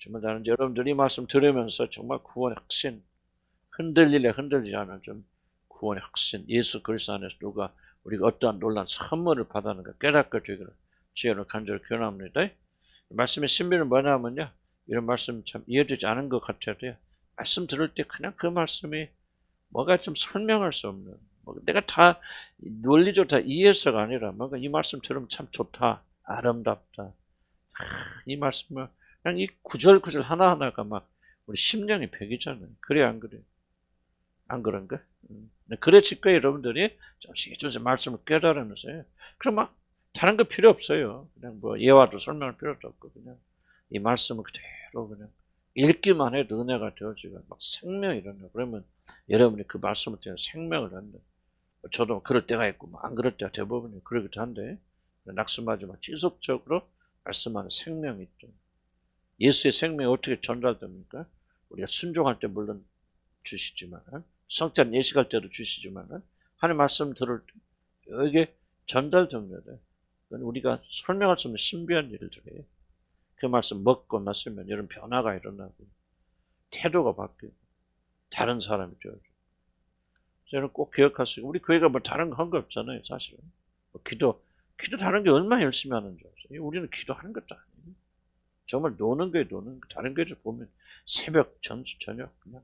정말 나는 여러분들이 이 말씀 들으면서 정말 구원의 확신, 흔들리지 않은 좀 구원의 확신, 예수 그리스도 안에서 우리가 어떠한 놀라운 선물을 받았는가 깨닫게 되기를 주여로 간절히 권합니다. 말씀의 신비는 뭐냐면요, 이런 말씀 참 이해되지 않은 것 같아도요, 말씀 들을 때 그냥 그 말씀이 뭐가 좀 설명할 수 없는, 내가 다 논리적으로 다 이해해서가 아니라 뭔가 이 말씀 들으면 참 좋다, 아름답다. 이 말씀을 그냥 이 구절 하나하나가 막 우리 심령이 배기잖아요. 그래 안 그래? 안 그런가? 그래 지금 여러분들이 조금씩 말씀을 깨달으면서요. 그럼 막 다른 거 필요 없어요. 그냥 뭐 예화도 설명할 필요도 없고 그냥 이 말씀을 그대로 그냥 읽기만 해도 은혜가 되어지고 막 생명이 일어나. 그러면 여러분이 그 말씀을 통해 생명을 한다. 저도 그럴 때가 있고 안 그럴 때가 대부분이 그러기도 한데 낙심하지 마. 지속적으로 말씀하는 생명이 있죠. 예수의 생명이 어떻게 전달됩니까? 우리가 순종할 때 물론 주시지만 성찬 예식할 때도 주시지만 하나님 말씀 들을 때 이게 전달됩니다. 우리가 설명할 수 없는 신비한 일들이에요. 그 말씀 먹고 나서면 이런 변화가 일어나고 태도가 바뀌고 다른 사람이 되어요. 저는 꼭 기억하시고 우리 교회가 뭐 다른 거 한 거 없잖아요. 사실은 기도 다른 게 얼마나 열심히 하는 줄 아세요? 우리는 기도하는 것도 아니에요. 정말 노는 거예요. 다른 교회를 보면 새벽 저녁 그냥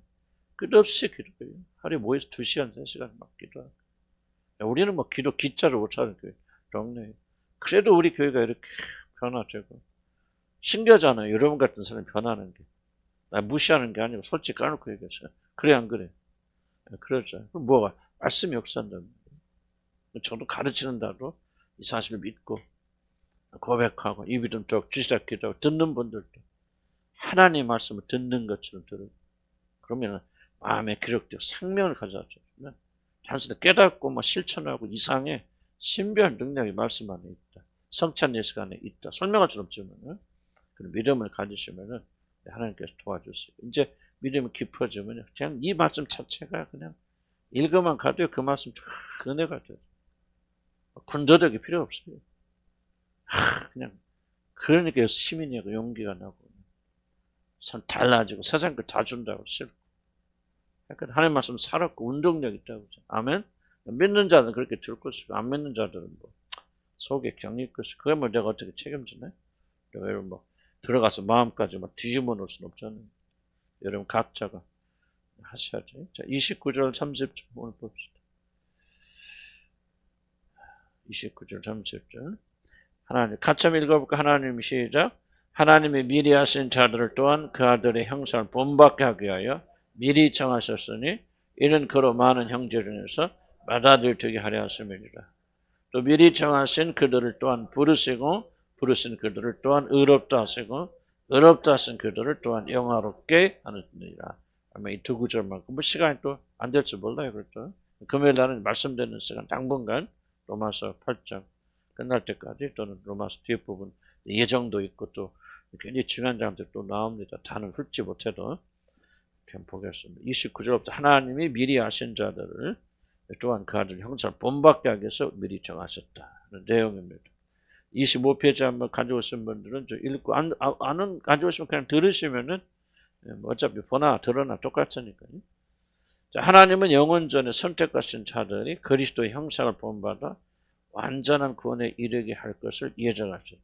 끝없이 기도해요. 하루에 모여서 2시간 3시간 막 기도하고. 우리는 뭐 기도 기자를 못 차는 교회 동네. 그래도 우리 교회가 이렇게 변화되고 신기하잖아요. 여러분 같은 사람이 변하는 게. 나 무시하는 게 아니고 솔직히 까놓고 얘기했어요. 그래 안 그래? 그러죠. 그럼 뭐가? 말씀이 역사한다는 거예요. 저도 가르치는다도 이 사실을 믿고 고백하고 입이 좀 주시작기도 하고 듣는 분들도 하나님의 말씀을 듣는 것처럼 들어요. 그러면 마음에 기록되어 생명을 가져왔죠. 단순히 깨닫고 실천하고 이상의 신비한 능력이 말씀 안에 있다. 성찬 예식 안에 있다. 설명할 수 없지만 그런 믿음을 가지시면 하나님께서 도와주세요. 이제 믿음이 깊어지면 그냥 이 말씀 자체가 그냥 읽어만 가도 그 말씀 은혜가 돼요. 군더더기 필요 없어요. 그냥 그러니까 시민이고 용기가 나고 참 달라지고 세상 거 다 준다고 싫고. 그러니까 하나님 말씀 살았고 운동력 있다고. 아멘. 믿는 자는 그렇게 들 것이고 안 믿는 자들은 뭐 속에 경일 것이고 그걸 뭐 내가 어떻게 책임지네? 여러분 뭐 들어가서 마음까지 막 뒤집어 놓을 수는 없잖아요. 여러분 각자가 하셔야죠. 자, 29절 30절 오늘 봅시다. 29절 30절 하나님 같이 한번 읽어볼까? 하나님 시작. 하나님이 미리 하신 자들을 또한 그 아들의 형상을 본받게 하기 위하여 미리 정하셨으니 이는 그로 많은 형제중에서 맏아들 되게 하려 하심이니라. 또 미리 정하신 그들을 또한 부르신 그들을 또한 의롭다 하시고 의롭다 하신 그들을 또한 영화롭게 하느니라. 아마 이 두 구절만큼 뭐 시간이 또 안 될지 몰라요. 그렇죠? 금요일 날은 말씀드리는 시간 당분간 로마서 8장 끝날 때까지 또는 로마서 뒷부분 예정도 있고 또 굉장히 중요한 장들 또 나옵니다. 다는 훑지 못해도 그냥 보겠습니다. 29절부터 하나님이 미리 아신 자들을 또한 그 아들 형상을 본받게 하기 위해서 미리 정하셨다는 내용입니다. 25페이지 한번 가져오신 분들은 좀 읽고 안 가져오시면 그냥 들으시면은 어차피 보나 들으나 똑같으니까요. 자, 하나님은 영원 전에 선택하신 자들이 그리스도의 형상을 본받아 완전한 구원에 이르게 할 것을 예정하셨다.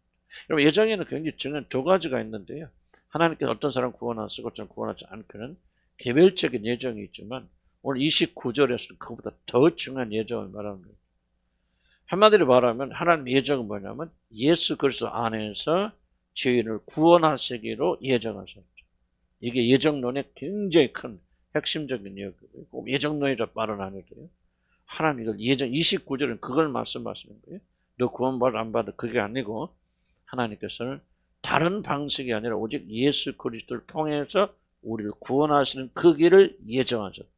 여러분 예정에는 굉장히 중요한 두 가지가 있는데요. 하나님께서 어떤 사람 구원하시고 어떤 구원하지 않기는 개별적인 예정이 있지만 오늘 29절에서는 그보다 더 중요한 예정을 말합니다. 한마디로 말하면 하나님의 예정은 뭐냐면 예수 그리스도 안에서 죄인을 구원하시기로 예정하셨죠. 이게 예정론의 굉장히 큰 핵심적인 이야기고요. 예정론이라 말은 안 해도 돼요. 하나님 이걸 29절은 그걸 말씀하시는 거예요. 너 구원받아 안 받아 그게 아니고 하나님께서는 다른 방식이 아니라 오직 예수 그리스도를 통해서 우리를 구원하시는 그 길을 예정하셨다.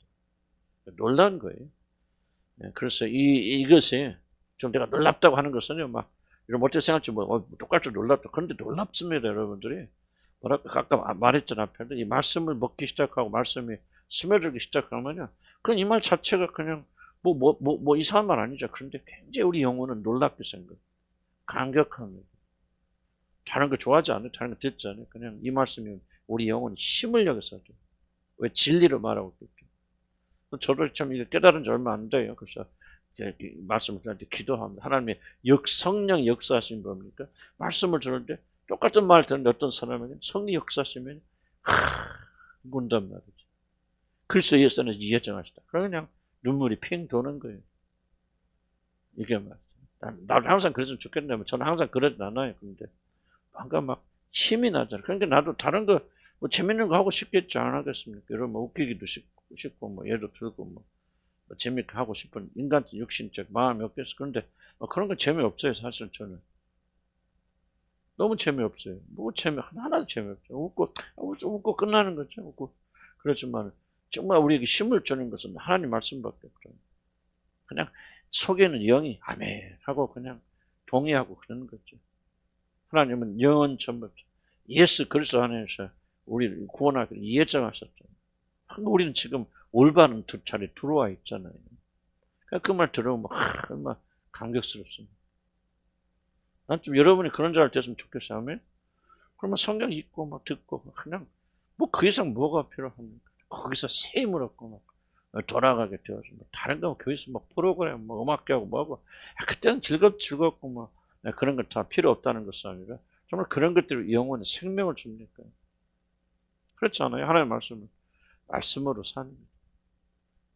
놀라운 거예요. 그래서 이것이 좀 내가 놀랍다고 하는 것은요, 막 이런 어떻게 생각할지 똑같이 놀랍다. 그런데 놀랍습니다, 여러분들이. 뭐랄까 아까 말했잖아 앞에도 이 말씀을 먹기 시작하고 말씀이 스며들기 시작하면요, 그건 이 말 자체가 그냥 뭐 이상한 말 아니죠. 그런데 굉장히 우리 영혼은 놀랍게 생각, 감격합니다. 다른 거 좋아하지 않아요. 다른 거 듣지 않아요. 그냥 이 말씀이 우리 영혼 힘을 여기서 하죠. 왜 진리를 말하고 있겠죠. 저도 참 이게 깨달은 지 얼마 안 돼요. 그래서 말씀을 들을 때 기도합니다. 하나님의 성령 역사하신 겁니까? 말씀을 들을 때 똑같은 말 듣는데 어떤 사람에게 성령 역사하시면 문단 말이죠. 그리스도 예수는 예정하시다. 그냥 눈물이 핑 도는 거예요. 이게 말이죠. 나도 항상 그랬으면 좋겠는데 저는 항상 그러진 않아요. 근데 뭔가 막 힘이 나잖아요. 그러니까 나도 다른 거 뭐 재밌는 거 하고 싶겠지 안 하겠습니까? 여러분 뭐 웃기기도 싶고 뭐 예도 들고 뭐 재밌게 하고 싶은 인간적 육신적 마음이 없겠어. 그런데 뭐 그런 거 재미없어요. 사실 저는 너무 재미없어요. 뭐 하나도 재미없죠. 웃고 끝나는 거죠. 웃고 그렇지만 정말 우리에게 힘을 주는 것은 하나님 말씀밖에 없죠. 그냥 속에는 영이 아멘 하고 그냥 동의하고 그러는 거죠. 하나님은 영원 전부 예수 그리스도 안에서 우리를 구원하기를 예정하셨죠. 우리는 지금 올바른 두 차례 들어와 있잖아요. 그 말 들으면 얼마나 감격스럽습니다. 난 좀 여러분이 그런 줄 알 됐으면 좋겠어요. 아멘? 그러면 성경 읽고 막 듣고 그냥 뭐 그 이상 뭐가 필요합니까? 거기서 새 힘을 얻고 막 돌아가게 되어서 다른 거 교회에서 막 프로그램 뭐 음악회하고 뭐하고 그때는 즐겁고 뭐 그런 거 다 필요 없다는 것이 아니라 정말 그런 것들이 영혼에 생명을 줍니까? 그렇지 않아요? 하나님의 말씀으로 사는 거예요.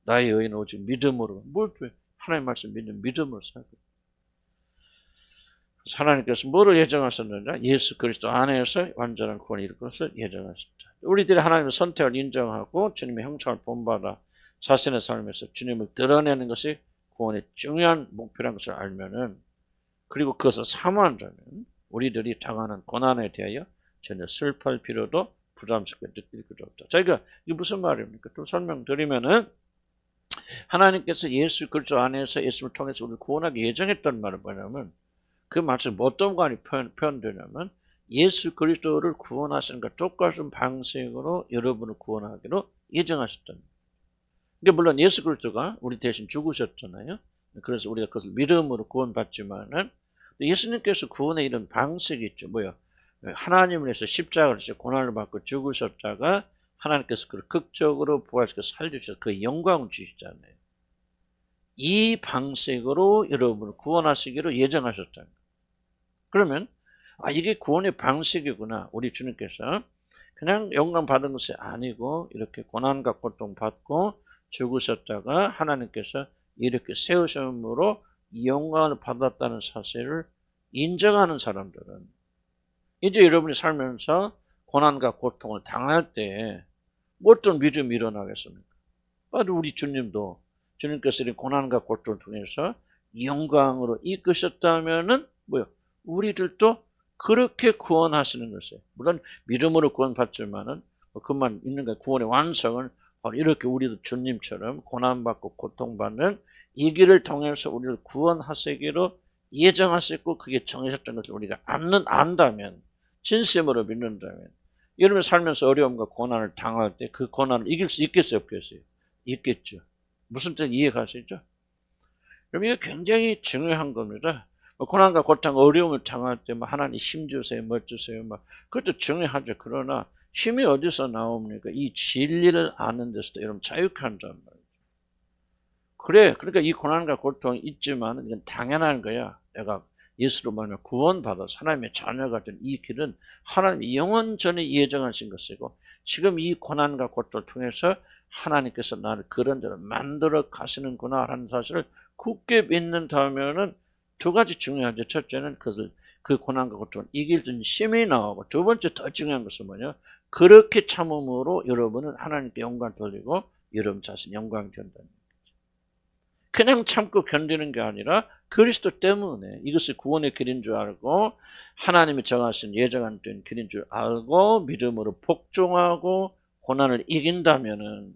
나의 의인 오직 믿음으로. 하나님의 말씀 믿는 믿음으로 살고. 하나님께서 뭐를 예정하셨느냐? 예수 그리스도 안에서 완전한 구원을 이룰 것을 예정하셨다. 우리들이 하나님의 선택을 인정하고 주님의 형상을 본받아 자신의 삶에서 주님을 드러내는 것이 구원의 중요한 목표라는 것을 알면은, 그리고 그것을 사모한다면 우리들이 당하는 고난에 대하여 전혀 슬퍼할 필요도 부담스럽게 느낄 필요 없다. 자, 이게 무슨 말입니까? 또 설명드리면은, 하나님께서 예수 그리스도 안에서 예수를 통해서 우리를 구원하기 예정했던 말은 뭐냐면, 그 말씀 어떤 관이 표현되냐면, 예수 그리스도를 구원하시는 것 똑같은 방식으로 여러분을 구원하기로 예정하셨다. 그러니까 물론 예수 그리스도가 우리 대신 죽으셨잖아요. 그래서 우리가 그것을 믿음으로 구원받지만은, 예수님께서 구원의 이런 방식이 있죠. 하나님을 위해서 십자가를 지어 고난을 받고 죽으셨다가 하나님께서 그를 극적으로 부활시켜 살려주셔서 그 영광을 주시잖아요. 이 방식으로 여러분을 구원하시기로 예정하셨다는 거예요. 그러면 이게 구원의 방식이구나. 우리 주님께서 그냥 영광 받은 것이 아니고 이렇게 고난과 고통 받고 죽으셨다가 하나님께서 이렇게 세우심으로 영광을 받았다는 사실을 인정하는 사람들은, 이제 여러분이 살면서 고난과 고통을 당할 때 어떤 믿음이 일어나겠습니까? 바로 우리 주님도 주님께서 이 고난과 고통을 통해서 영광으로 이끄셨다면은 우리들도 그렇게 구원하시는 것이에요. 물론 믿음으로 구원받지만은 그만 있는 거예요. 구원의 완성은 바로 이렇게 우리도 주님처럼 고난받고 고통받는 이 길을 통해서 우리를 구원하시기로 예정하셨고 그게 정해졌던 것을 우리가 안다면, 진심으로 믿는다면, 여러분 살면서 어려움과 고난을 당할 때 그 고난을 이길 수 있겠어요? 없겠어요? 있겠죠. 무슨 뜻 이해가시죠? 그럼 이게 굉장히 중요한 겁니다. 고난과 고통, 어려움을 당할 때 하나님 힘 주세요, 뭐 주세요, 그것도 중요하죠. 그러나 힘이 어디서 나옵니까? 이 진리를 아는 데서도 여러분 자유한단 말이죠. 그래, 그러니까 이 고난과 고통이 있지만 이건 당연한 거야. 내가 예수로 말하면 구원받아서 하나님의 자녀가 된 이 길은 하나님이 영원 전에 예정하신 것이고, 지금 이 고난과 고통을 통해서 하나님께서 나를 그런 대로 만들어 가시는구나 하는 사실을 굳게 믿는다면은 두 가지 중요하죠. 첫째는 그 고난과 고통을 이길 수 있는 힘이 나오고, 두 번째 더 중요한 것은 뭐냐? 그렇게 참음으로 여러분은 하나님께 영광 돌리고 여러분 자신 영광 된다는 거죠. 그냥 참고 견디는 게 아니라 그리스도 때문에 이것이 구원의 길인 줄 알고 하나님이 정하신 예정한 길인 줄 알고 믿음으로 복종하고 고난을 이긴다면은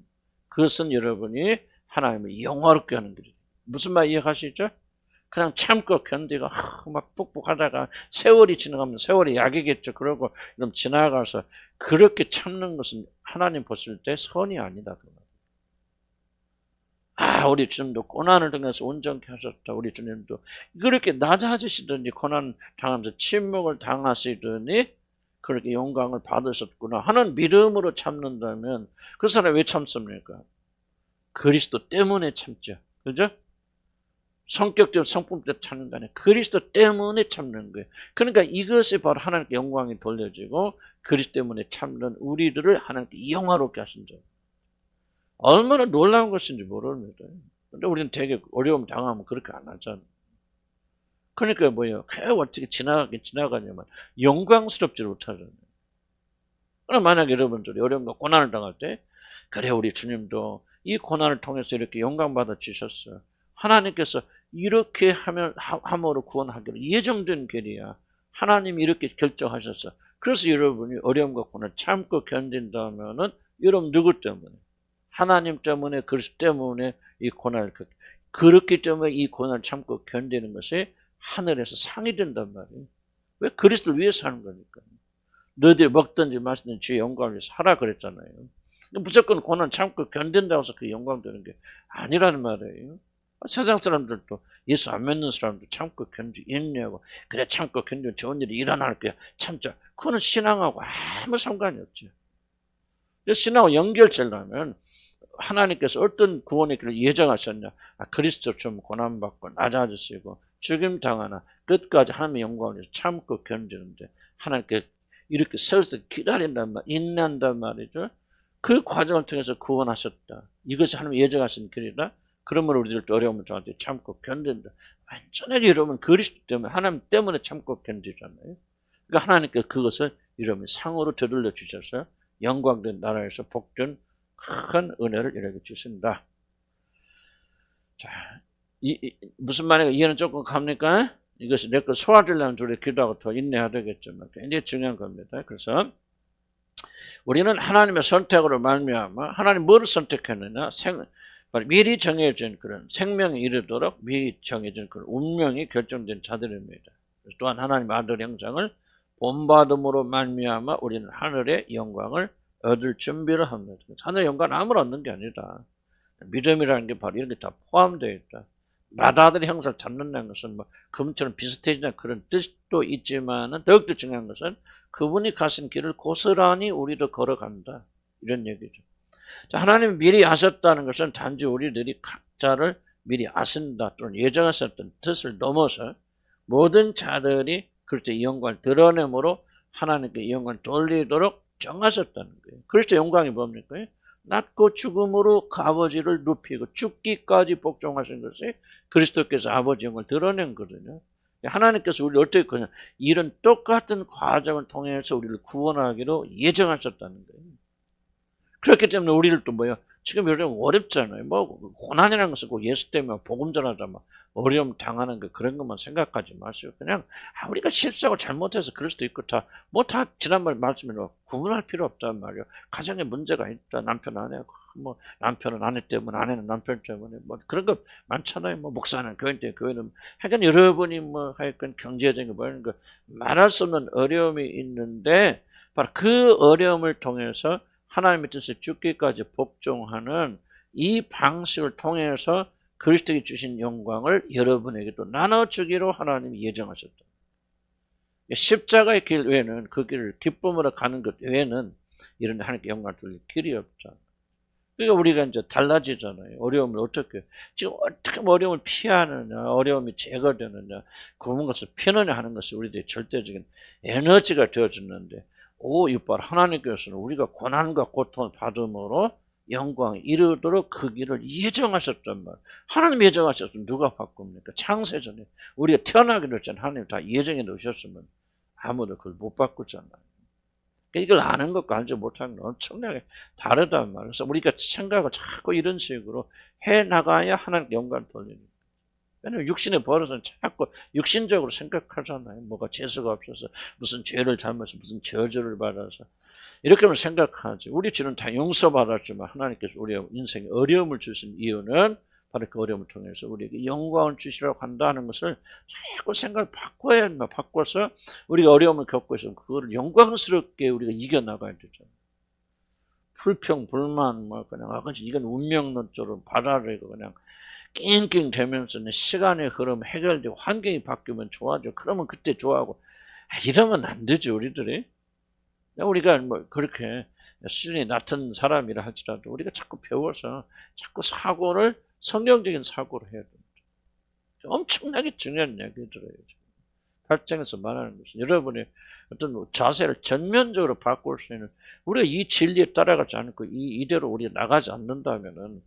그것은 여러분이 하나님을 영화롭게 하는 길이에요. 무슨 말 이해하시죠? 그냥 참고 견디고 막 푹푹하다가 세월이 지나가면 세월이 약이겠죠. 그러고 그럼 지나가서 그렇게 참는 것은 하나님 보실 때 선이 아니다. 우리 주님도 고난을 통해서 온전케 하셨다. 우리 주님도 그렇게 낮아지시더니 고난 당하면서 침묵을 당하시더니 그렇게 영광을 받으셨구나 하는 믿음으로 참는다면 그 사람이 왜 참습니까? 그리스도 때문에 참죠. 그죠? 성격적으로 성품대로 참는 거 아니에요. 그리스도 때문에 참는 거예요. 그러니까 이것이 바로 하나님께 영광이 돌려지고 그리스도 때문에 참는 우리들을 하나님께 영화롭게 하신 점. 얼마나 놀라운 것인지 모릅니다. 근데 우리는 되게 어려움 당하면 그렇게 안 하잖아요. 그러니까 뭐예요? 어떻게 지나가냐면 영광스럽지 못하잖아요. 그럼 만약에 여러분들이 어려움과 고난을 당할 때 그래 우리 주님도 이 고난을 통해서 이렇게 영광받아 주셨어요. 하나님께서 이렇게 함으로 구원하기로 예정된 길이야. 하나님이 이렇게 결정하셨어. 그래서 여러분이 어려움과 고난을 참고 견딘다면은 여러분 누구 때문에? 하나님 때문에 그리스도 때문에 이 고난을 그렇기 때문에 이 고난을 참고 견디는 것이 하늘에서 상이 된단 말이에요. 왜? 그리스도를 위해서 하는 거니까. 너희들이 먹든지 마시든지 주의 영광을 위해서 하라 그랬잖아요. 무조건 고난 참고 견딘다고 해서 그 영광 되는 게 아니라는 말이에요. 세상 사람들도 예수 안 믿는 사람도 참고 인내하고 그래 참고 견디면 좋은 일이 일어날 거야. 참자. 그거는 신앙하고 아무 상관이 없죠. 신앙하고 연결되려면 하나님께서 어떤 구원의 길을 예정하셨냐. 그리스도처럼 고난받고 낮아지시고 죽임 당하나 끝까지 하나님의 영광을 위해서 참고 견디는데 하나님께 이렇게 서서 기다린단 말, 인내한단 말이죠. 그 과정을 통해서 구원하셨다. 이것이 하나님의 예정하신 길이다. 그러므로 우리들도 어려움을 저한테 참고 견딘다. 완전하게 여러분 그리스도 때문에 하나님 때문에 참고 견디잖아요. 그러니까 하나님께 그것을 여러분 상으로 되돌려 주셔서 영광된 나라에서 복된 큰 은혜를 이렇게 주신다. 자, 무슨 말인가 이해는 조금 갑니까? 이것이 내 거 소화되려면 우리 기도하고 더 인내해야 되겠지만 굉장히 중요한 겁니다. 그래서 우리는 하나님의 선택으로 말미암아 하나님 뭐를 선택했느냐? 미리 정해진 그런 생명이 이르도록 미리 정해진 그런 운명이 결정된 자들입니다. 또한 하나님 아들 형상을 본받음으로 말미암아 우리는 하늘의 영광을 얻을 준비를 합니다. 하늘의 영광은 아무나 얻는 게 아니라 믿음이라는 게 바로 이런 게 다 포함되어 있다. 마다들의 형상을 잡는다는 것은 뭐 금처럼 비슷해지는 그런 뜻도 있지만은 더욱더 중요한 것은 그분이 가신 길을 고스란히 우리도 걸어간다. 이런 얘기죠. 자, 하나님이 미리 아셨다는 것은 단지 우리들이 각자를 미리 아신다 또는 예정하셨던 뜻을 넘어서 모든 자들이 그렇죠. 이 영광을 드러내므로 하나님께 이 영광을 돌리도록 정하셨다는 거예요. 그리스도 영광이 뭡니까? 낮고 죽음으로 그 아버지를 눕히고 죽기까지 복종하신 것이 그리스도께서 아버지 영광을 드러낸 거거든요. 하나님께서 우리를 어떻게 그냥 이런 똑같은 과정을 통해서 우리를 구원하기로 예정하셨다는 거예요. 그렇기 때문에 우리를 또 뭐야? 지금 여러분 어렵잖아요. 뭐 고난이라는 것은 꼭 예수 때문에 복음 전하자 막 어려움 당하는 거 그런 것만 생각하지 마시고 그냥 우리가 실수하고 잘못해서 그럴 수도 있고 다 지난번에 말씀으로 구분할 필요 없단 말이에요. 가정에 문제가 있다. 남편 아내 뭐 남편은 아내 때문에 아내는 남편 때문에 뭐 그런 거 많잖아요. 뭐 목사는 교인 때문에 교인은 하여간 여러분이 뭐 하여간 경제적인 뭐 이런 거 말할 수 없는 어려움이 있는데 바로 그 어려움을 통해서 하나님의 뜻에 죽기까지 복종하는 이 방식을 통해서 그리스도께 주신 영광을 여러분에게도 나눠주기로 하나님이 예정하셨다. 십자가의 길 외에는 그 길을 기쁨으로 가는 것 외에는 이런 하나님께 영광을 돌릴 길이 없잖아. 그러니까 우리가 이제 달라지잖아요. 어려움을 지금 어떻게 어려움을 피하느냐, 어려움이 제거되느냐, 그런 것을 피느냐 하는 것이 우리들의 절대적인 에너지가 되어졌는데 이빨 하나님께서는 우리가 고난과 고통을 받음으로 영광에 이르도록 그 길을 예정하셨단 말이에요. 하나님 예정하셨으면 누가 바꿉니까? 창세전에 우리가 태어나기로 했잖아요. 하나님 다 예정해 놓으셨으면 아무도 그걸 못 바꾸잖아요. 이걸 아는 것과 알지 못하는 건 엄청나게 다르단 말이에요. 그래서 우리가 생각을 자꾸 이런 식으로 해나가야 하나님 영광을 돌리는 거예요. 왜냐면 육신의 버릇은 자꾸 육신적으로 생각하잖아요. 뭐가 재수가 없어서 무슨 죄를 잘못해서 무슨 저주를 받아서 이렇게만 생각하지. 우리 죄는 다 용서받았지만 하나님께서 우리 인생에 어려움을 주신 이유는 바로 그 어려움을 통해서 우리에게 영광을 주시라고 한다는 것을 자꾸 생각을 바꿔야 한다. 바꿔서 우리가 어려움을 겪고 있으면 그거를 영광스럽게 우리가 이겨나가야 되잖아요. 불평, 불만, 뭐, 그냥, 이건 운명론적으로 받아들이고, 그냥, 낑낑대면서 시간의 흐름 해결되고, 환경이 바뀌면 좋아져. 그러면 그때 좋아하고, 이러면 안 되지, 우리들이. 우리가 뭐, 그렇게, 수준이 낮은 사람이라 할지라도, 우리가 자꾸 배워서, 자꾸 사고를, 성경적인 사고를 해야 됩니다. 엄청나게 중요한 얘기들이에요. 발전에서 말하는 것은 여러분의 어떤 자세를 전면적으로 바꿀 수 있는, 우리가 이 진리에 따라가지 않고 이대로 우리가 나가지 않는다면은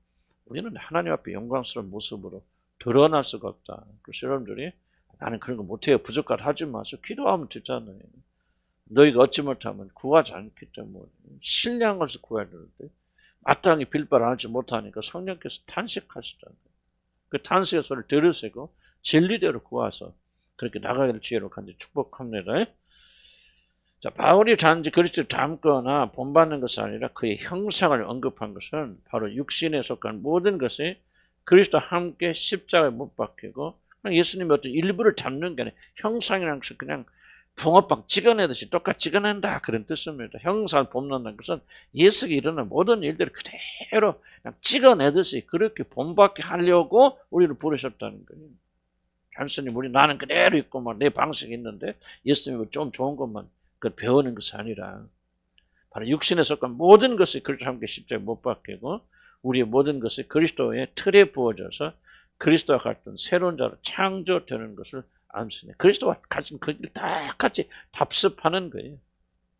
우리는 하나님 앞에 영광스러운 모습으로 드러날 수가 없다. 그래서 여러분들이 나는 그런 거 못해요, 부족하다 하지 마세요. 기도하면 되잖아요. 너희가 얻지 못하면 구하지 않기 때문에 신뢰한 것을 구해야 되는데 마땅히 빌바를 하지 못하니까 성령께서 탄식하시잖아요. 그 탄식의 소리를 들으시고 진리대로 구하서 그렇게 나가기를 주의로 간절히 축복합니다. 자, 바울이 단지 그리스도를 닮거나 본받는 것이 아니라 그의 형상을 언급한 것은 바로 육신에 속한 모든 것이 그리스도와 함께 십자가에 못 박히고 예수님의 어떤 일부를 닮는 게 아니라 형상이라는 것은 그냥 붕어빵 찍어내듯이 똑같이 찍어낸다, 그런 뜻입니다. 형상을 본받는 것은 예수가 일어난 모든 일들을 그대로 그냥 찍어내듯이 그렇게 본받게 하려고 우리를 부르셨다는 거예요. 단순히 우리 나는 그대로 있고 내 방식이 있는데 예수님이 좀 좋은 것만 그걸 배우는 것이 아니라 바로 육신에 속한 모든 것이 그리스도와 함께 십자가에 못 박히고 우리의 모든 것이 그리스도의 틀에 부어져서 그리스도와 같은 새로운 자로 창조되는 것을 암시네. 그리스도와 같은 그 길 다 같이 답습하는 거예요.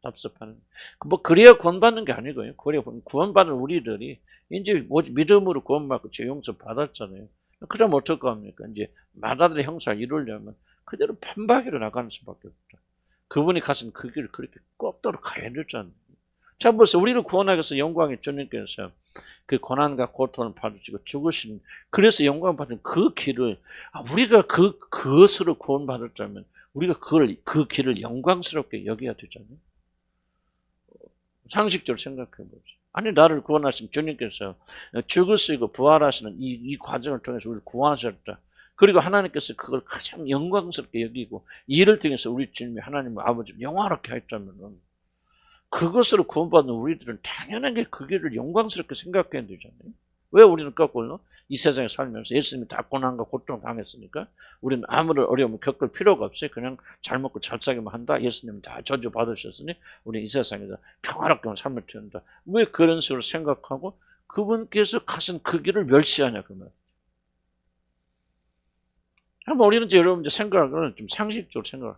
답습하는. 뭐 그래야 구원받는 게 아니고요. 그래야 구원받은 우리들이 이제 믿음으로 구원받고 죄 용서 받았잖아요. 그럼 어떨 겁니까? 이제 마다들의 형상을 이루려면 그대로 판박이로 나가는 수밖에 없다. 그분이 가신 그 길을 그렇게 꼭대로 가야 되잖아요. 자, 보세요. 우리를 구원하기 위해서 영광의 주님께서 그 고난과 고통을 받으시고 죽으신, 그래서 영광 받은 그 길을, 우리가 그것으로 구원받았다면 우리가 그 길을 영광스럽게 여겨야 되잖아요. 상식적으로 생각해 보죠. 아니, 나를 구원하신 주님께서 죽으시고 부활하시는 이 과정을 통해서 우리를 구원하셨다. 그리고 하나님께서 그걸 가장 영광스럽게 여기고 이를 통해서 우리 주님이 하나님 아버지를 영화롭게 했다면 그것으로 구원받는 우리들은 당연하게 그 길을 영광스럽게 생각해야 되잖아요. 왜 우리는 거꾸로 이 세상에 살면서 예수님이 다 고난과 고통 당했으니까 우리는 아무런 어려움을 겪을 필요가 없어요. 그냥 잘 먹고 잘 살기만 한다. 예수님은 다 저주 받으셨으니 우리 이 세상에서 평화롭게 삶을 태운다. 왜 그런 식으로 생각하고 그분께서 가신 그 길을 멸시하냐 그 말. 한번 우리는 이제 여러분 이제 생각을 좀 상식적으로 생각을.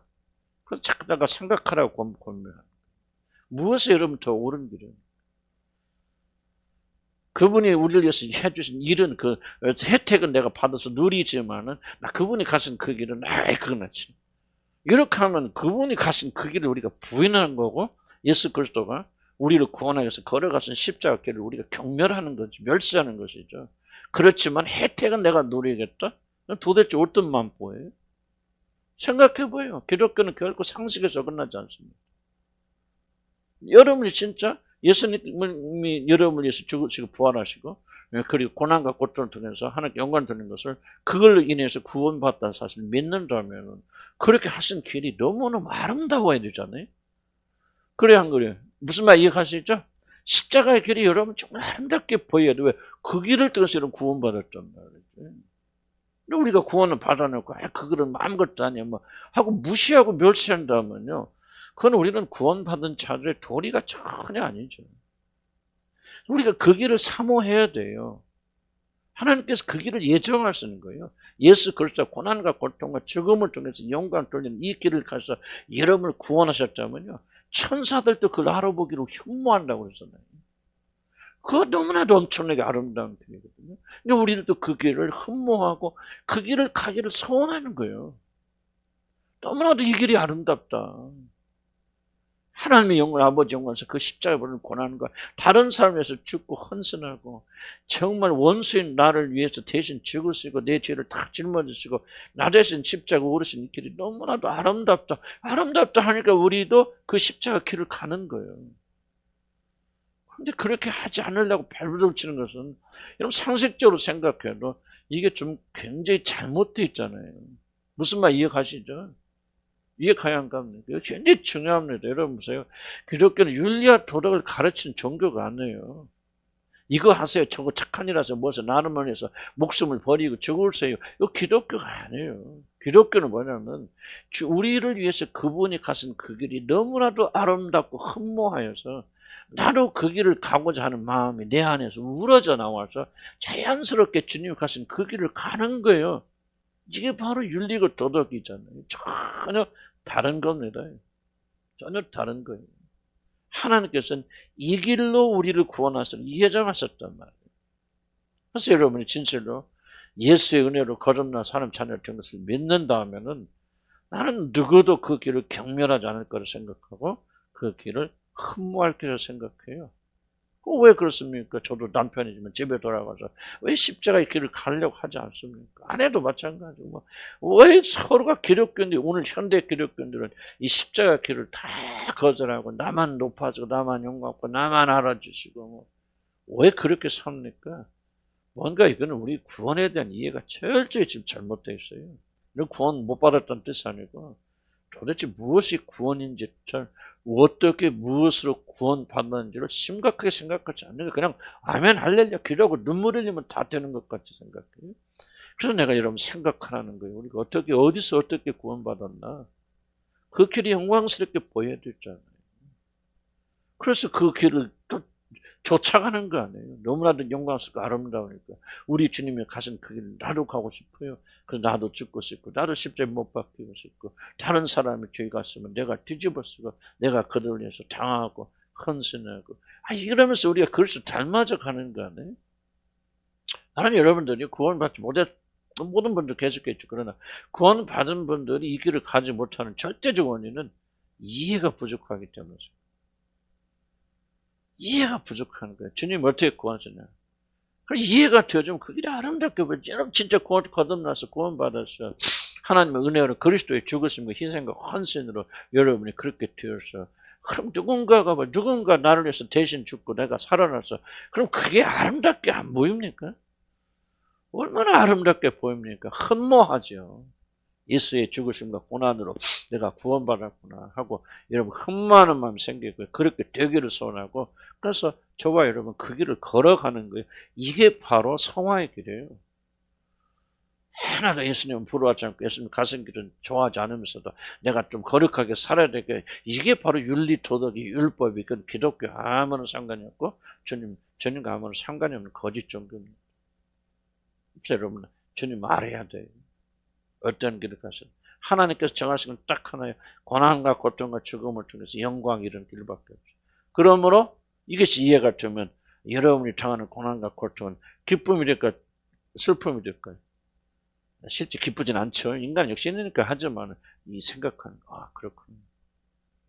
그래서 자꾸다가 생각하라고 권면합니다. 무엇이 여러분 더 옳은 길이에요? 그분이 우리를 위해서 해주신 일은 그 혜택은 내가 받아서 누리지만은 나 그분이 가신 그 길은 그건 낫지. 이렇게 하면 그분이 가신 그 길을 우리가 부인하는 거고 예수 그리스도가 우리를 구원하기 위해서 걸어가신 십자가 길을 우리가 경멸하는 거지, 멸시하는 것이죠. 그렇지만 혜택은 내가 누리겠다? 도대체 어떤 마음보예요? 생각해봐요. 기독교는 결코 상식에서 끝나지 않습니다. 여러분이 진짜 예수님이 여러분을 위해서 죽으시고 부활하시고 그리고 고난과 고통을 통해서 하나님께 영광을 드리는 것을 그걸로 인해서 구원받다는 사실을 믿는다면 그렇게 하신 길이 너무너무 아름다워야 되잖아요. 그래야 한 거예요. 무슨 말 이해하시죠? 십자가의 길이 여러분 정말 아름답게 보여야 돼. 왜? 그 길을 통해서 여러분 구원받았단 말이죠. 우리가 구원을 받아놓고 그거는 아무것도 아니야 뭐 하고 무시하고 멸시한다면요. 그건 우리는 구원받은 자들의 도리가 전혀 아니죠. 우리가 그 길을 사모해야 돼요. 하나님께서 그 길을 예정하시는 거예요. 예수 그리스도 고난과 고통과 죽음을 통해서 영광을 돌리는 이 길을 가서 여러분을 구원하셨다면요. 천사들도 그걸 알아보기로 흠모한다고 그러잖아요. 그거 너무나도 엄청나게 아름다운 길이거든요. 그러니까 우리들도 그 길을 흠모하고 그 길을 가기를 소원하는 거예요. 너무나도 이 길이 아름답다. 하나님의 영광, 아버지 영광에서 그 십자가에 보는 고난과 다른 삶에서 죽고 헌신하고 정말 원수인 나를 위해서 대신 죽으시고 내 죄를 다 짊어지시고 나 대신 십자가 오르신 이 길이 너무나도 아름답다. 아름답다 하니까 우리도 그 십자가 길을 가는 거예요. 그런데 그렇게 하지 않으려고 발버둥 치는 것은 여러분 상식적으로 생각해도 이게 좀 굉장히 잘못되어 있잖아요. 무슨 말 이해가시죠? 이게 가야 안 갑니까? 이거 굉장히 중요합니다. 여러분 보세요. 기독교는 윤리와 도덕을 가르치는 종교가 아니에요. 이거 하세요. 저거 착한 일 하세요. 무엇을 나눔을 해서 목숨을 버리고 죽으세요. 이거 기독교가 아니에요. 기독교는 뭐냐면 우리를 위해서 그분이 가신 그 길이 너무나도 아름답고 흠모하여서 나도 그 길을 가고자 하는 마음이 내 안에서 우러져 나와서 자연스럽게 주님이 가신 그 길을 가는 거예요. 이게 바로 윤리고 도덕이잖아요. 전혀 다른 겁니다. 전혀 다른 거예요. 하나님께서는 이 길로 우리를 구원하시는 예정하셨단 말이에요. 그래서 여러분이 진실로 예수의 은혜로 거듭나 사람 자녀를 된 것을 믿는다 하면은 나는 누구도 그 길을 경멸하지 않을 거라 생각하고 그 길을 흠모할 거라 생각해요. 왜 그렇습니까? 저도 남편이지만 집에 돌아가서 왜 십자가의 길을 가려고 하지 않습니까? 아내도 마찬가지고 왜 서로가 기독교인데 오늘 현대 기독교인들은 이 십자가 길을 다 거절하고 나만 높아지고 나만 영광받고 나만 알아주시고 왜 그렇게 삽니까? 뭔가 이거는 우리 구원에 대한 이해가 철저히 지금 잘못되어 있어요. 구원 못 받았다는 뜻이 아니고 도대체 무엇이 구원인지 어떻게 무엇으로 구원받는지를 심각하게 생각하지 않는 게 그냥 아멘 할렐루야 기도하고 눈물 흘리면 다 되는 것 같이 생각해요. 그래서 내가 여러분 생각하라는 거예요. 우리가 어떻게 어디서 어떻게 구원받았나 그 길이 영광스럽게 보여야 되잖아요. 그래서 그 길을 또 쫓아가는 거 아니에요. 너무나도 영광스럽고 아름다우니까 우리 주님이 가신 그 길을 나도 가고 싶어요. 그래서 나도 죽고 싶고 나도 십자가에 못 박히고 싶고 다른 사람이 저기 갔으면 내가 뒤집어 쓰고 내가 그들을 위해서 당하고 헌신하고 이러면서 우리가 그리스도 닮아져 가는 거 아니에요. 나는 여러분들이 구원받지 못해 모든 분들 계속했죠. 그러나 구원받은 분들이 이 길을 가지 못하는 절대적 원인은 이해가 부족하기 때문이죠. 이해가 부족한 거예요. 주님 어떻게 구원하셨냐. 이해가 되어주면 그 길이 아름답게 보여요. 여러분 진짜 거듭나서 구원받았어. 하나님의 은혜로 그리스도의 죽으심과 희생과 헌신으로 여러분이 그렇게 되어서 그럼 누군가 나를 위해서 대신 죽고 내가 살아나서 그럼 그게 아름답게 안 보입니까? 얼마나 아름답게 보입니까? 흠모하죠. 예수의 죽으심과 고난으로 내가 구원받았구나 하고 여러분 흠모하는 마음이 생기고 그렇게 되기를 소원하고 그래서 저와 여러분 그 길을 걸어가는 거예요. 이게 바로 성화의 길이에요. 하나도 예수님은 부러워하지 않고 예수님 가신 길은 좋아하지 않으면서도 내가 좀 거룩하게 살아야 되게 이게 바로 윤리 도덕이 율법이 그건 기독교 아무런 상관이 없고 주님과 아무런 상관이 없는 거짓 종교입니다. 여러분 주님 알아야 돼요. 어떤 길을 가서 하나님께서 정하신 건 딱 하나예요. 고난과 고통과 죽음을 통해서 영광 이런 길밖에 없어요. 그러므로 이것이 이해가 되면 여러분이 당하는 고난과 고통은 기쁨이 될까 슬픔이 될까요? 실제 기쁘진 않죠. 인간 역시 있으니까 하지만 이 생각하는 그렇군요.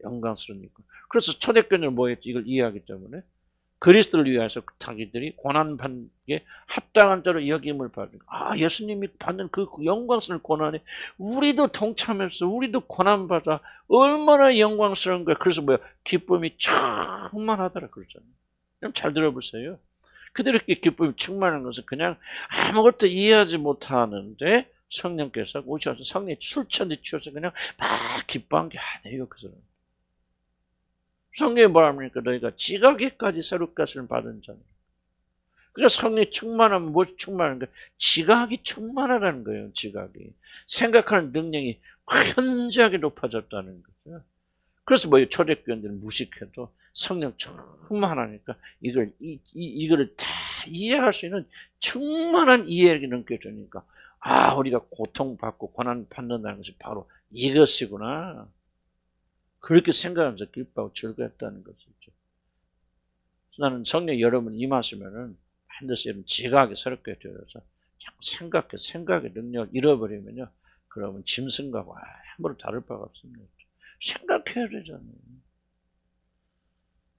영광스러우니까. 그래서 초대교회는 뭐였지? 이걸 이해하기 때문에 그리스도를 위해서 자기들이 고난받는 게 합당한 자로 여김을 받는 예수님이 받는 그 영광스러운 고난에 우리도 동참해서 우리도 고난받아 얼마나 영광스러운 거야. 그래서 기쁨이 충만하더라 그러잖아요. 그럼 잘 들어보세요. 그들이 이렇게 기쁨이 충만한 것은 그냥 아무것도 이해하지 못하는데 성령께서 오셔서 성령이 술천지 치워서 그냥 막 기뻐한 게 아니에요. 그 사람. 성령이 뭐랍니까? 너희가 지각에까지 새롭게 하시는 받은 자는. 그래서 성령이 충만하면 무엇이 충만한 거예요? 지각이 충만하다는 거예요. 지각이. 생각하는 능력이 현저하게 높아졌다는 거죠. 그래서 초대교인들은 무식해도 성령 충만하니까 이거를 다 이해할 수 있는 충만한 이해력이 넘겨주니까 우리가 고통받고 고난 받는다는 것이 바로 이것이구나. 그렇게 생각하면서 기뻐하고 즐거웠다는 것이죠. 나는 성령 여러분 임하시면은 반드시 여러분 지각하게 새롭게 되어서 생각의 능력을 잃어버리면요. 그러면 짐승과 아무런 다를 바가 없습니다. 생각해야 되잖아요.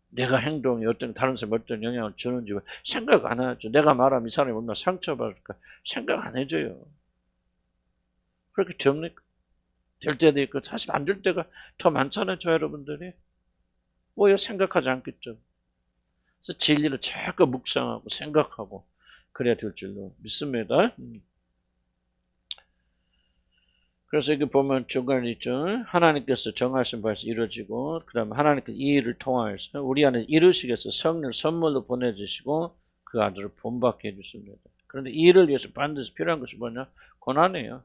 내가 행동이 다른 사람이 어떤 영향을 주는지 생각 안 하죠. 내가 말하면 이 사람이 얼마나 상처받을까 생각 안 해줘요. 그렇게 됩니까? 될 때도 있고 사실 안 될 때가 더 많잖아요. 저 여러분들이. 생각하지 않겠죠. 그래서 진리를 자꾸 묵상하고 생각하고 그래야 될 줄로 믿습니다. 그래서 여기 보면 중간에 있죠. 하나님께서 정하신 바에서 이루어지고, 그 다음에 하나님께서 이 일을 통하여서 우리 안에 이루시겠어 성령을 선물로 보내주시고 그 아들을 본받게 해주십니다. 그런데 이 일을 위해서 반드시 필요한 것이 뭐냐? 고난이에요.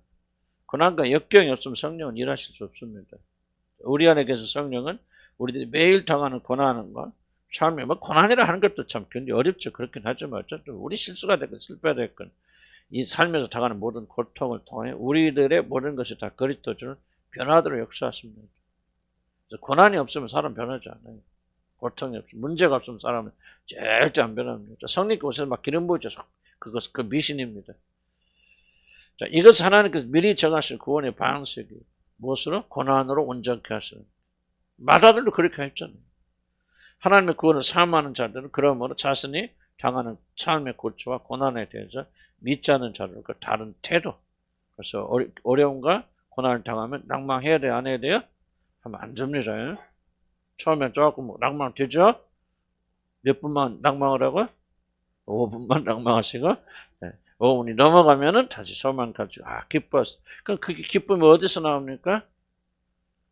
고난과 역경이 없으면 성령은 일하실 수 없습니다. 우리 안에 계신 성령은 우리들이 매일 당하는 고난과 삶에 뭐 고난이라 하는 것도 참 굉장히 어렵죠. 그렇긴 하지만 어쨌든 우리 실수가 됐건 실패가 됐건 이 삶에서 당하는 모든 고통을 통해 우리들의 모든 것이 다 그리스도를 변화도록 역사하십니다. 고난이 없으면 사람 변하지 않아요. 고통이 없으면, 문제가 없으면 사람은 절대 안 변합니다. 성령께 오셔서 막 기름 부으죠. 그것, 그 미신입니다. 자, 이것은 하나님께서 미리 정하신 구원의 방식이 무엇으로? 고난으로 온전케 하시는. 마다들도 그렇게 했잖아요. 하나님의 구원을 사모하는 자들은 그러므로 자신이 당하는 삶의 고초와 고난에 대해서 믿지 않는 자들과 다른 태도. 그래서 어려움과 고난을 당하면 낭망해야 돼요? 안 해야 돼요? 하면 안 됩니다. 처음엔 조금 낭망 되죠? 몇 분만 낭망을 하고? 5분만 낭망하시고, 5분이 넘어가면은 다시 소망 가지고, 기뻤어. 그럼 그게 기쁨이 어디서 나옵니까?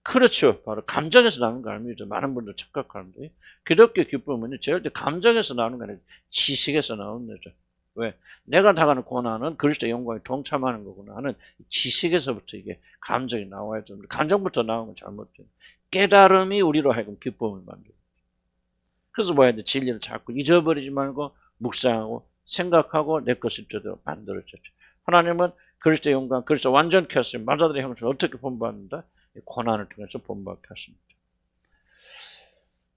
그렇죠. 바로 감정에서 나오는 거 아닙니다. 많은 분들 착각하는데. 기독교 기쁨은 절대 감정에서 나오는 거 아니에요. 지식에서 나오는 거죠. 왜? 내가 당하는 고난은 그리스도의 영광에 동참하는 거구나 하는 지식에서부터 이게 감정이 나와야 됩니다. 감정부터 나오면 잘못돼요. 깨달음이 우리로 하여금 기쁨을 만들어요. 그래서 뭐 해야 돼? 진리를 자꾸 잊어버리지 말고 묵상하고 생각하고 내 것을 되도록 만들어졌죠. 하나님은 그리스도의 영광, 그리스도 완전케 하시면 마다들의 형상을 어떻게 본받는다? 고난을 통해서 본받게 하십니다.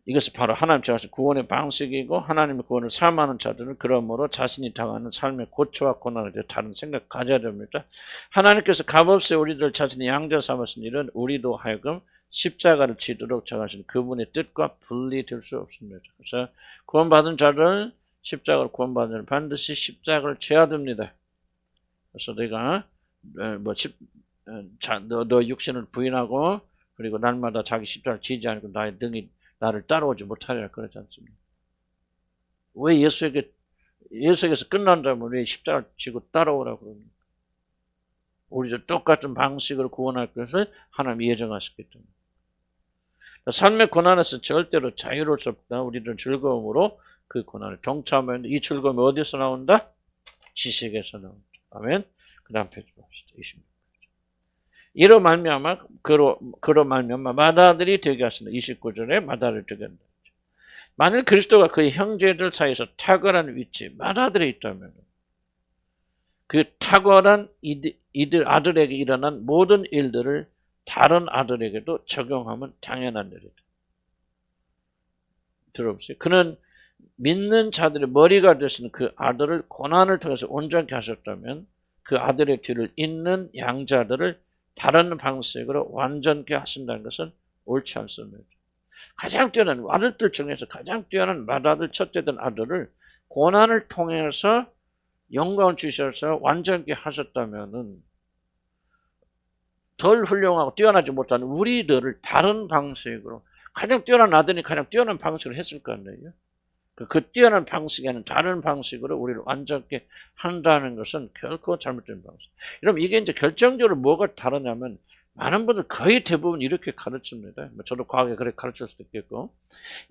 이것이 바로 하나님 정하신 구원의 방식이고 하나님의 구원을 사모하는 자들은 그러므로 자신이 당하는 삶의 고초와 고난에 대해 다른 생각 가져야 됩니다. 하나님께서 값없이 우리들 자신이 양자 삼으신 일은 우리도 하여금 십자가를 지도록 정하신 그분의 뜻과 분리될 수 없습니다. 그래서 구원받은 자들은 십자가를 구원받은 자는 반드시 십자가를 져야 됩니다. 그래서 내가 너 육신을 부인하고 그리고 날마다 자기 십자가를 지지 않고 나의 등이 나를 따라오지 못하리라 그러지 않습니다. 왜 예수에게서 끝난다면 왜 십자가를 지고 따라오라고 그럽니까? 우리도 똑같은 방식으로 구원할 것을 하나님이 예정하셨기 때문에. 삶의 고난에서 절대로 자유로울 수 없다. 우리들은 즐거움으로 그 고난을 동참해야 하는데 이 즐거움이 어디서 나온다? 지식에서 나온다. 아멘. 그 다음 페이지 봅시다. 26. 이로 말미암아 그로 말미암아 마다들이 되게 하시는 29절에 마다를 되게 한다. 만일 그리스도가 그의 형제들 사이에서 탁월한 위치 마다들이 있다면 그 탁월한 이들 아들에게 일어난 모든 일들을 다른 아들에게도 적용하면 당연한 일이다. 들어보세요. 그는 믿는 자들의 머리가 되시는 그 아들을 고난을 통해서 온전케 하셨다면 그 아들의 뒤를 잇는 양자들을 다른 방식으로 완전케 하신다는 것은 옳지 않습니다. 가장 뛰어난 아들들 중에서 가장 뛰어난 맏아들 첫째된 아들을 고난을 통해서 영광을 주셔서 완전케 하셨다면은 덜 훌륭하고 뛰어나지 못한 우리들을 다른 방식으로 가장 뛰어난 아들이 가장 뛰어난 방식으로 했을 거 아니에요. 그 뛰어난 방식이 아닌 다른 방식으로 우리를 완전케 한다는 것은 결코 잘못된 방식. 여러분 이게 이제 결정적으로 뭐가 다르냐면 많은 분들 거의 대부분 이렇게 가르칩니다. 저도 과거에 그렇게 가르칠 수도 있겠고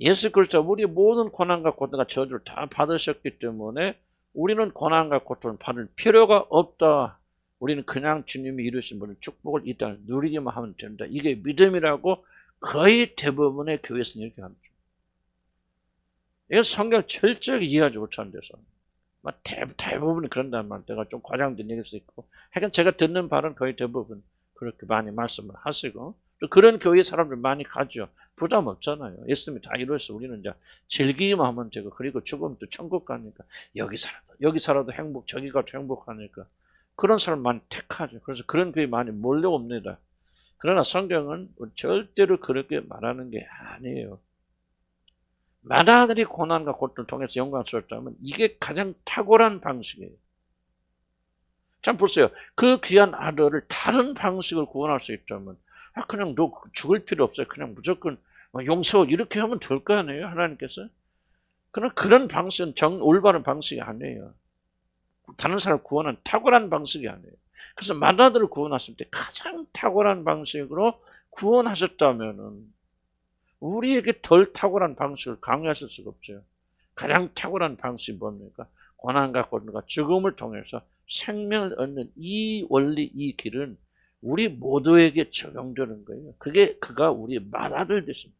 예수 그리스도 우리 모든 고난과 고통과 저주를 다 받으셨기 때문에 우리는 고난과 고통을 받을 필요가 없다. 우리는 그냥 주님이 이루신 모든 축복을 이 땅에 누리기만 하면 된다. 이게 믿음이라고 거의 대부분의 교회에서는 이렇게 합니다. 이건 성경 철저하게 이해하지 못하는 데서 대부분이 그런다는 말 내가 좀 과장된 얘기일 수 있고 하여간 제가 듣는 바는 거의 대부분 그렇게 많이 말씀을 하시고 또 그런 교회 사람들 많이 가죠. 부담 없잖아요. 예수님이 다 이루어서 우리는 이제 즐기기만 하면 되고 그리고 죽으면 또 천국 가니까 여기 살아도 행복 저기 가도 행복하니까 그런 사람 많이 택하죠. 그래서 그런 교회 많이 몰려옵니다. 그러나 성경은 절대로 그렇게 말하는 게 아니에요. 맏아들이 고난과 고통을 통해서 영광스럽다면 이게 가장 탁월한 방식이에요. 참 보세요. 그 귀한 아들을 다른 방식으로 구원할 수 있다면 그냥 너 죽을 필요 없어요. 그냥 무조건 용서 이렇게 하면 될 거 아니에요. 하나님께서. 그러나 그런 방식은 올바른 방식이 아니에요. 다른 사람을 구원하는 탁월한 방식이 아니에요. 그래서 마다들을 구원하실 때 가장 탁월한 방식으로 구원하셨다면은 우리에게 덜 탁월한 방식을 강요하실 수가 없어요. 가장 탁월한 방식이 뭡니까? 고난과 고통과 죽음을 통해서 생명을 얻는 이 원리, 이 길은 우리 모두에게 적용되는 거예요. 그가 우리의 맏아들 되십니다.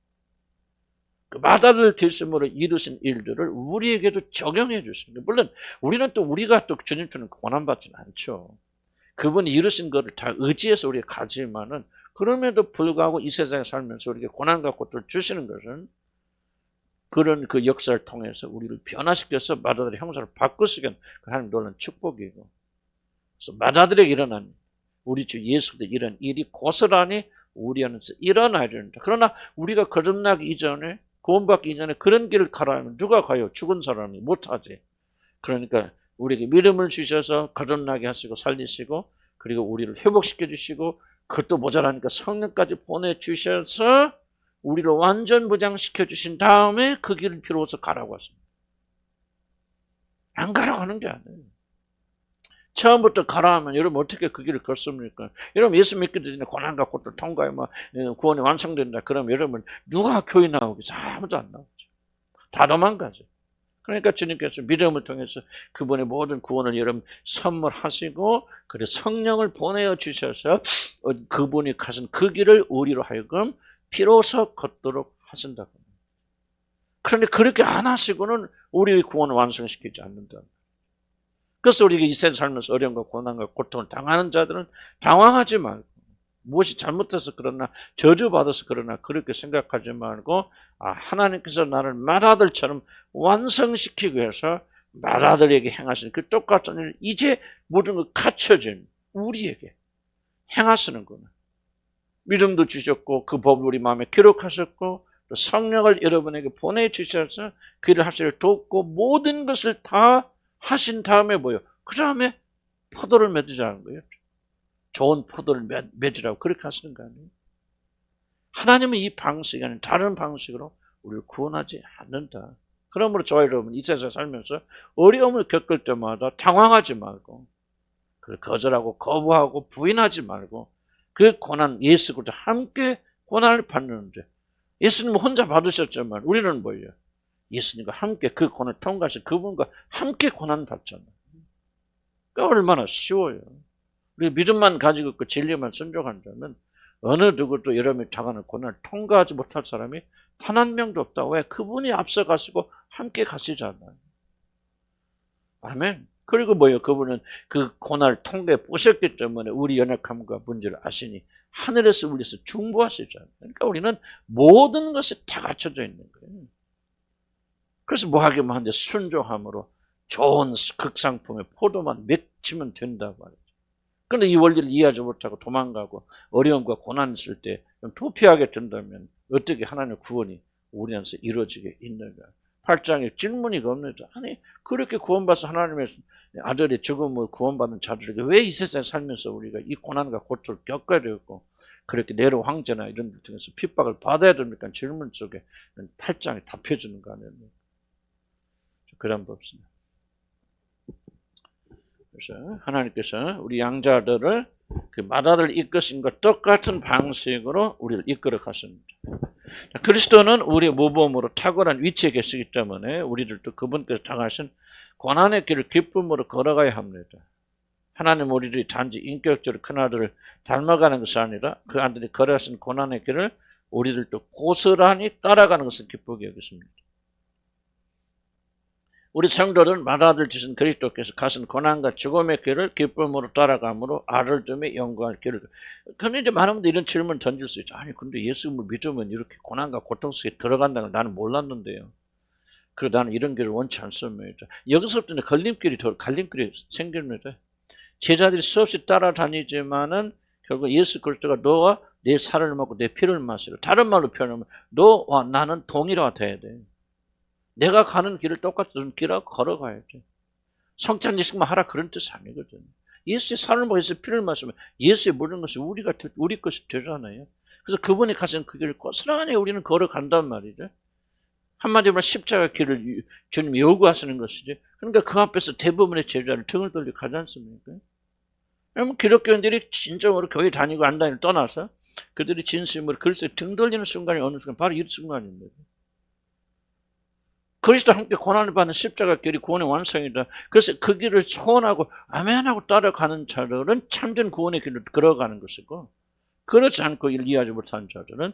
그 맏아들 되심으로 이루신 일들을 우리에게도 적용해 주십니다. 물론 우리는 또 우리가 또 주님처럼 고난받지는 않죠. 그분이 이루신 것을 다 의지해서 우리가 가지만은 그럼에도 불구하고 이 세상에 살면서 우리에게 고난과 고통을 주시는 것은 그런 그 역사를 통해서 우리를 변화시켜서 맏아들의 형상을 바꾸시는 그 하나님 놀라운 축복이고, 그래서 맏아들에게 일어난 우리 주 예수도 이런 일이 고스란히 우리 안에서 일어나야 된다. 그러나 우리가 거듭나기 이전에, 구원받기 이전에 그런 길을 가라면 누가 가요? 죽은 사람이 못하지. 그러니까 우리에게 믿음을 주셔서 거듭나게 하시고 살리시고, 그리고 우리를 회복시켜 주시고, 그것도 모자라니까 성령까지 보내주셔서 우리를 완전 무장시켜 주신 다음에 그 길을 비로소 가라고 하십니다. 안 가라고 하는 게 아니에요. 처음부터 가라 하면 여러분 어떻게 그 길을 걷습니까? 여러분 예수 믿게 되면 고난과 고통을 통과해 구원이 완성된다. 그럼 여러분 누가 교회 나오겠어? 아무도 안 나오죠. 다 도망가죠. 그러니까 주님께서 믿음을 통해서 그분의 모든 구원을 여러분 선물하시고, 그래서 성령을 보내어 주셔서 그분이 가신 그 길을 우리로 하여금 비로소 걷도록 하신다고. 그런데 그렇게 안 하시고는 우리의 구원을 완성시키지 않는다. 그래서 우리가 이 세상 살면서 어려움과 고난과 고통을 당하는 자들은 당황하지 말고, 무엇이 잘못해서 그러나 저주받아서 그러나 그렇게 생각하지 말고, 하나님께서 나를 맏아들처럼 완성시키기 위해서 맏아들에게 행하시는 그 똑같은 일을 이제 모든 걸 갖춰진 우리에게 행하시는구나. 믿음도 주셨고 그 법을 우리 마음에 기록하셨고 또 성령을 여러분에게 보내주셔서 그 일을 하시를 돕고 모든 것을 다 하신 다음에 뭐예요? 그 다음에 포도를 맺으자는 거예요. 좋은 포도를 맺으라고 그렇게 하시는 거 아니에요? 하나님은 이 방식이 아닌 다른 방식으로 우리를 구원하지 않는다. 그러므로 저와 여러분 이 세상 살면서 어려움을 겪을 때마다 당황하지 말고, 그걸 거절하고 거부하고 부인하지 말고, 그 고난 예수 그리스도 함께 고난을 받는데, 예수님 혼자 받으셨지만 우리는 뭐예요? 예수님과 함께 그 고난을 통과하신 그분과 함께 고난 받잖아요. 그러니까 얼마나 쉬워요. 우리 믿음만 가지고 그 진리만 순종한다면 어느 누구도 여러분이 당하는 고난을 통과하지 못할 사람이 단 한 명도 없다. 왜? 그분이 앞서가시고 함께 가시잖아요. 아멘. 그리고 뭐예요? 그분은 그 고난을 통과해 보셨기 때문에 우리 연약함과 문제를 아시니 하늘에서 우리에서 중보하시잖아요. 그러니까 우리는 모든 것이 다 갖춰져 있는 거예요. 그래서 뭐 하기만 한데 순종함으로 좋은 극상품의 포도만 맺히면 된다고 하죠. 그런데 이 원리를 이해하지 못하고 도망가고 어려움과 고난 있을 때 도피하게 된다면 어떻게 하나님의 구원이 우리 안에서 이루어지게 있는가? 8장에 질문이 겁니다. 아니 그렇게 구원받아서 하나님의 아들의 죽음을 구원받는 자들에게 왜 이 세상에 살면서 우리가 이 고난과 고통을 겪어야 되고 그렇게 네로 황제나 이런 데 통해서 핍박을 받아야 됩니까? 질문 속에 8장에 답해주는 거 아니에요. 그럼 봅시다. 그래서 하나님께서 우리 양자들을 그 맏아들을 이끄신 것 똑같은 방식으로 우리를 이끌어 가십니다. 그리스도는 우리의 모범으로 탁월한 위치에 계시기 때문에 우리들도 그분께서 당하신 고난의 길을 기쁨으로 걸어가야 합니다. 하나님 우리들이 단지 인격적으로 큰아들을 닮아가는 것이 아니라 그 아들이 걸어가신 고난의 길을 우리들도 고스란히 따라가는 것을 기쁘게 여기십니다. 우리 성도는 맏아들 주신 그리스도께서 가신 고난과 죽음의 길을 기쁨으로 따라감으로 아를 둠에 영광할 길을. 그런데 이제 많은 분들이 이런 질문을 던질 수 있죠. 아니 근데 예수님을 믿으면 이렇게 고난과 고통 속에 들어간다는 걸 나는 몰랐는데요. 그리고 나는 이런 길을 원치 않습니다. 여기서부터 갈림길이 생깁니다. 제자들이 수없이 따라다니지만은 결국 예수 그리스도가 너와 내 살을 먹고 내 피를 마시라. 다른 말로 표현하면 너와 나는 동일화 돼야 돼. 내가 가는 길을 똑같은 길을 걸어가야 돼. 성찬 예식만 하라 그런 뜻이 아니거든. 예수의 살을 먹고 예수의 피를 마시면 예수의 모든 것이 우리 것이 되잖아요. 그래서 그분이 가신 그 길을 고스란히 우리는 걸어간단 말이죠. 한마디로 말하면 십자가 길을 주님이 요구하시는 것이지. 그러니까 그 앞에서 대부분의 제자를 등을 돌리고 가지 않습니까? 그러면 기독교인들이 진정으로 교회 다니고 안 다니고 떠나서 그들이 진심으로 그리스도에 등 돌리는 순간이 어느 순간 바로 이 순간입니다. 그리스도 함께 고난을 받는 십자가 길이 구원의 완성이다. 그래서 그 길을 소원하고 아멘하고 따라가는 자들은 참된 구원의 길로 걸어가는 것이고, 그렇지 않고 이해하지 못하는 자들은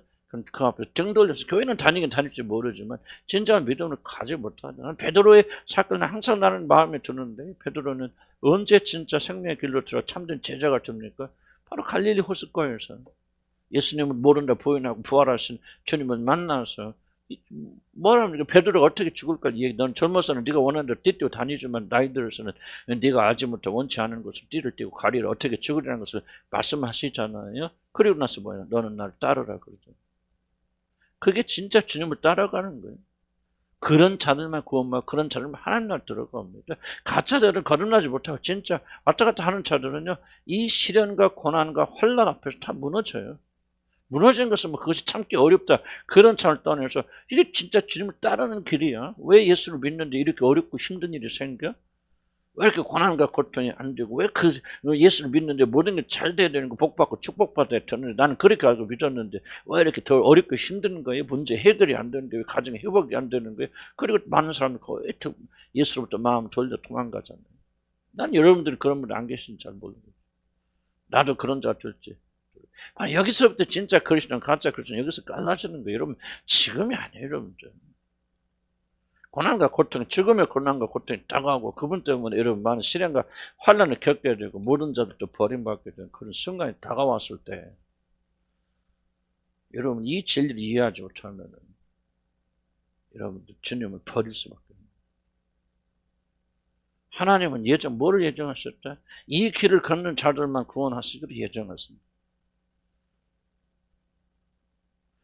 그 앞에 등 돌려서 교회는 다니긴 다닐지 모르지만 진정한 믿음을 가지 못하는, 베드로의 사건은 항상 나는 마음에 드는데, 베드로는 언제 진짜 생명의 길로 들어 참된 제자가 됩니까? 바로 갈릴리 호숫가에서 예수님을 모른다 부인하고 부활하신 주님을 만나서 뭐랍니까? 베드로가 어떻게 죽을까? 넌 젊어서는 네가 원하는 대로 띠띠고 다니지만 나이 들어서는 네가 아직부터 원치 않은 것을 띠를 띠고 가리라, 어떻게 죽으리라는 것을 말씀하시잖아요. 그리고 나서 뭐야? 너는 나를 따르라 그러죠. 그게 진짜 주님을 따라가는 거예요. 그런 자들만 구원받고 그런 자들만 하나님 나라 들어갑니다. 가짜들은 거듭나지 못하고 진짜 왔다 갔다 하는 자들은요, 이 시련과 고난과 환난 앞에서 다 무너져요. 무너진 것은 뭐 그것이 참기 어렵다, 그런 차원을 떠나서 이게 진짜 주님을 따르는 길이야. 왜 예수를 믿는데 이렇게 어렵고 힘든 일이 생겨? 왜 이렇게 고난과 고통이 안 되고, 왜 그 예수를 믿는데 모든 게 잘 돼야 되는 거, 복받고 축복받아야 되는데 나는 그렇게 알고 믿었는데 왜 이렇게 더 어렵고 힘든 거예요? 문제 해결이 안 되는 거예요? 가정 회복이 안 되는 거예요? 그리고 많은 사람이 거의 예수로부터 마음 돌려 도망가잖아요. 난 여러분들이 그런 분 안 계신지 잘 모르겠어요. 나도 그런 자 될지. 여기서부터 진짜 그리스도는 가짜 그리스도는 여기서 갈라지는 거예요. 여러분, 지금이 아니에요, 여러분들. 고난과 고통, 죽음의 고난과 고통이 다가오고 그분 때문에 여러분 많은 시련과 환난을 겪게 되고 모든 자들도 버림받게 되는 그런 순간이 다가왔을 때, 여러분 이 진리를 이해하지 못하면 여러분들 주님을 버릴 수밖에 없습니다. 하나님은 뭐를 예정하셨다? 이 길을 걷는 자들만 구원하시기로 예정하십니다.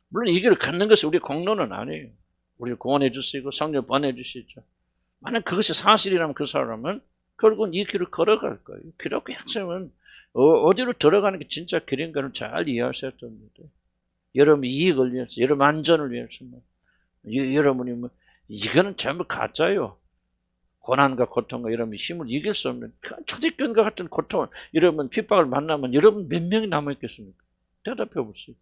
물론 이 길을 걷는 것이 우리 공로는 아니에요. 우리를 구원해 주시고 성령 보내 주시죠. 만약 그것이 사실이라면 그 사람은 결국은 이 길을 걸어갈 거예요. 기독교 핵심은 어디로 들어가는 게 진짜 길인가를 잘 이해하셔야 됩니다. 여러분 이익을 위해서, 여러분 안전을 위해서, 여러분이 이거는 전부 가짜요. 고난과 고통과 여러분 힘을 이길 수 없는 초대교인과 같은 고통을, 여러분 핍박을 만나면 여러분 몇 명이 남아있겠습니까? 대답해 보세요.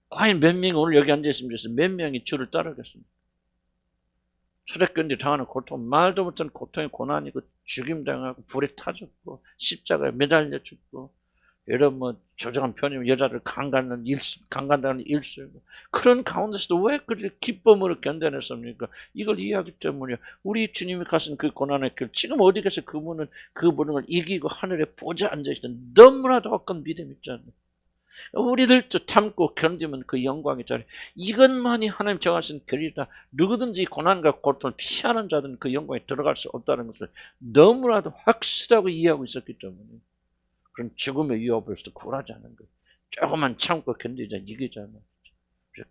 과연 몇 명이 오늘 여기 앉아있으면 몇 명이 주를 따르겠습니까? 초대교인들이 당하는 고통, 말도 못하는 고통의 고난이고 죽임당하고 불에 타죽고 십자가에 매달려 죽고, 여러분 조정한 편이면 여자를 강간당하는 일수고, 그런 가운데서도 왜 그렇게 기쁨으로 견뎌냈습니까? 이걸 이해하기 때문에 우리 주님이 가신 그 고난의 길, 지금 어디 계서 그분은 그 모든 걸 이기고 하늘에 보좌 앉아있는 너무나도 확고한 믿음 있잖아요. 우리들도 참고 견디면 그 영광이 있잖아요. 이것만이 하나님 정하신 길이다. 누구든지 고난과 고통을 피하는 자들은 그 영광에 들어갈 수 없다는 것을 너무나도 확실하고 이해하고 있었기 때문에 그런 죽음의 위협에서도 굴하지 않은 거예요. 조금만 참고 견디자, 이기잖아.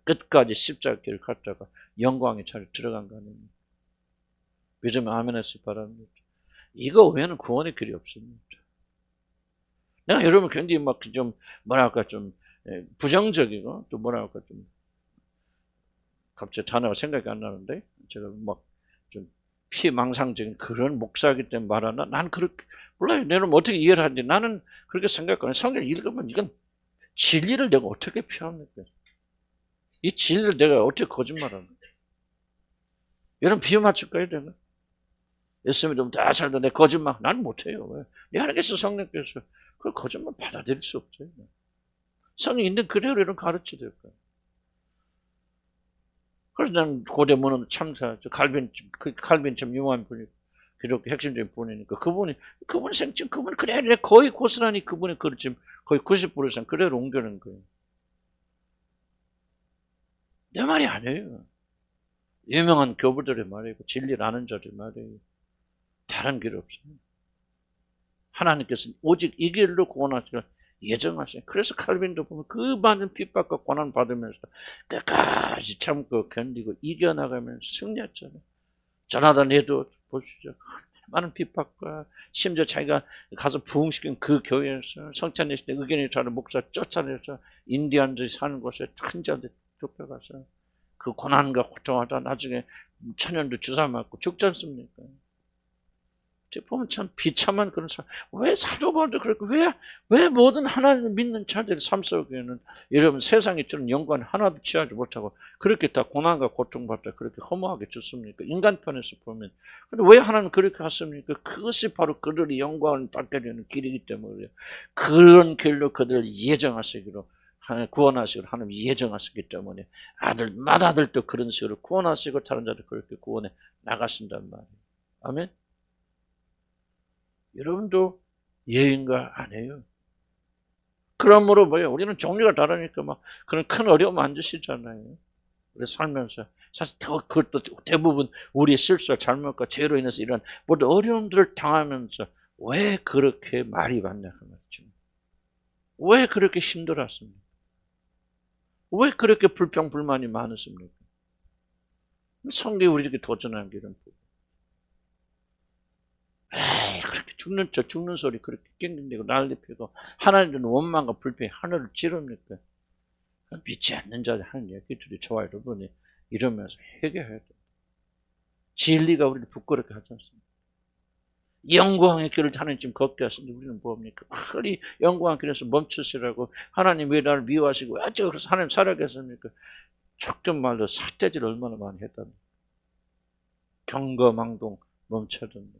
끝까지 십자가 길을 갔다가 영광의 자리에 들어간 거 아닙니까? 믿으면 아멘 하시기 바랍니다. 이거 외에는 구원의 길이 없습니다. 내가 여러분 굉장히 막 좀 뭐랄까 좀 부정적이고 또 뭐랄까 좀 갑자기 단어가 생각이 안 나는데, 제가 막 좀 피망상적인 그런 목사이기 때문에 말하나? 난 그렇게 몰라요. 내가 어떻게 이해를 하는지 나는 그렇게 생각하는. 성경 읽으면 이건 진리를 내가 어떻게 피합니까? 이 진리를 내가 어떻게 거짓말하는 거야? 여러분 비유 맞출까요, 내가? 예수 믿으면 다 잘돼. 내 거짓말 난 못해요. 왜? 내 하나님께서 성령께서 그 거짓말 받아들일 수 없어요. 성령 있는 그대로 이런 가르쳐야 될 거예요. 그래서 나는 고대 문헌 참사, 칼빈 좀 유명한 분이, 기독교 핵심적인 분이니까 그분 생쯤 그분 그래 거의 고스란히 그분의 글을 지금 거의 90% 이상 그대로 옮겨낸 거예요. 내 말이 아니에요. 유명한 교부들의 말이고 진리를 아는 자들의 말이에요. 다른 길이 없어요. 하나님께서 오직 이 길로 구원하시기를 예정하세요. 그래서 칼빈도 보면 그 많은 핍박과 고난 받으면서 끝까지 참고 견디고 이겨나가면서 승리했잖아요. 조나단 에드워드 보시죠. 많은 핍박과 심지어 자기가 가서 부흥시킨 그 교회에서 성찬례 때 의견이 다른 목사 쫓아내서 인디안들이 사는 곳에 한자한테 쫓겨가서 그 고난과 고통하다 나중에 천연도 주사 맞고 죽지 않습니까? 보면 참 비참한 그런 사람. 왜 사도 바울도 그렇고, 왜 모든 하나님을 믿는 자들의 삶 속에는 여러분 세상에 주는 영광 하나도 취하지 못하고 그렇게 다 고난과 고통받다 그렇게 허무하게 죽습니까? 인간 편에서 보면. 근데 왜 하나님은 그렇게 하십니까? 그것이 바로 그들의 영광을 받게 되는 길이기 때문에 그런 길로 그들을 예정하시기로, 구원하시기로 하나님 예정하시기 때문에 맏아들도 그런 식으로 구원하시고 다른 자들 그렇게 구원해 나가신단 말이에요. 아멘. 여러분도 예인가 아니에요? 그러므로 뭐예요? 우리는 종류가 다르니까 막 그런 큰 어려움 안 주시잖아요. 우리 살면서 사실 더 그것도 대부분 우리의 실수와 잘못과 죄로 인해서 이런 모든 어려움들을 당하면서 왜 그렇게 말이 많냐 그 말이죠. 왜 그렇게 힘들었습니까? 왜 그렇게 불평불만이 많으십니까? 성경이 우리에게 도전하는 게 이런 부분. 에이, 그렇게 죽는 소리 그렇게 낑낑대고 난리피고 하나님은 원망과 불평이 하늘을 찌릅니까? 믿지 않는 자들 하는 얘기들이 저와 여러분이 이러면서 회개해야 돼. 진리가 우리를 부끄럽게 하지 않습니까? 영광의 길을 하나님 지금 걷게 하시는데 우리는 뭡니까? 빨리 영광의 길에서 멈추시라고 하나님 왜 나를 미워하시고 어쩌고 그래서 하나님 살아계십니까? 촉든 말로 삿대질 얼마나 많이 했답니까? 경거망동 멈춰야 됩니다.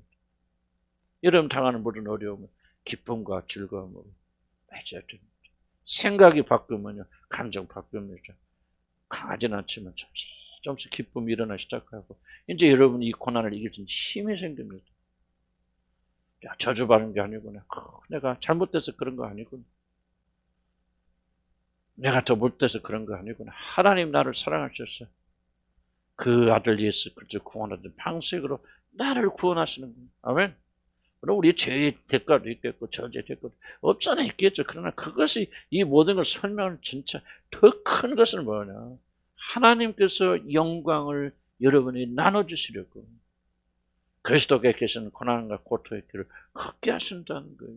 여러분 당하는 모든 어려움은 기쁨과 즐거움으로 맺어야 됩니다. 생각이 바뀌면요, 감정 바뀝니다. 강하지는 않지만 조금씩 기쁨이 일어나기 시작하고 이제 여러분이 이 고난을 이길 수 있는 힘이 생깁니다. 야, 저주받은 게 아니구나. 내가 잘못돼서 그런 거 아니구나. 내가 더 못돼서 그런 거 아니구나. 하나님 나를 사랑하셔서 그 아들 예수 그리스도 구원하는 방식으로 나를 구원하시는구나. 아멘. 물론 우리 죄의 대가도 있겠고 저죄의 대가도 없잖아 있겠죠. 그러나 그것이 이 모든 걸 설명하는 진짜 더 큰 것은 뭐냐. 하나님께서 영광을 여러분이 나눠주시려고 그리스도께 계시는 고난과 고통의 길을 걷게 하신다는 거예요.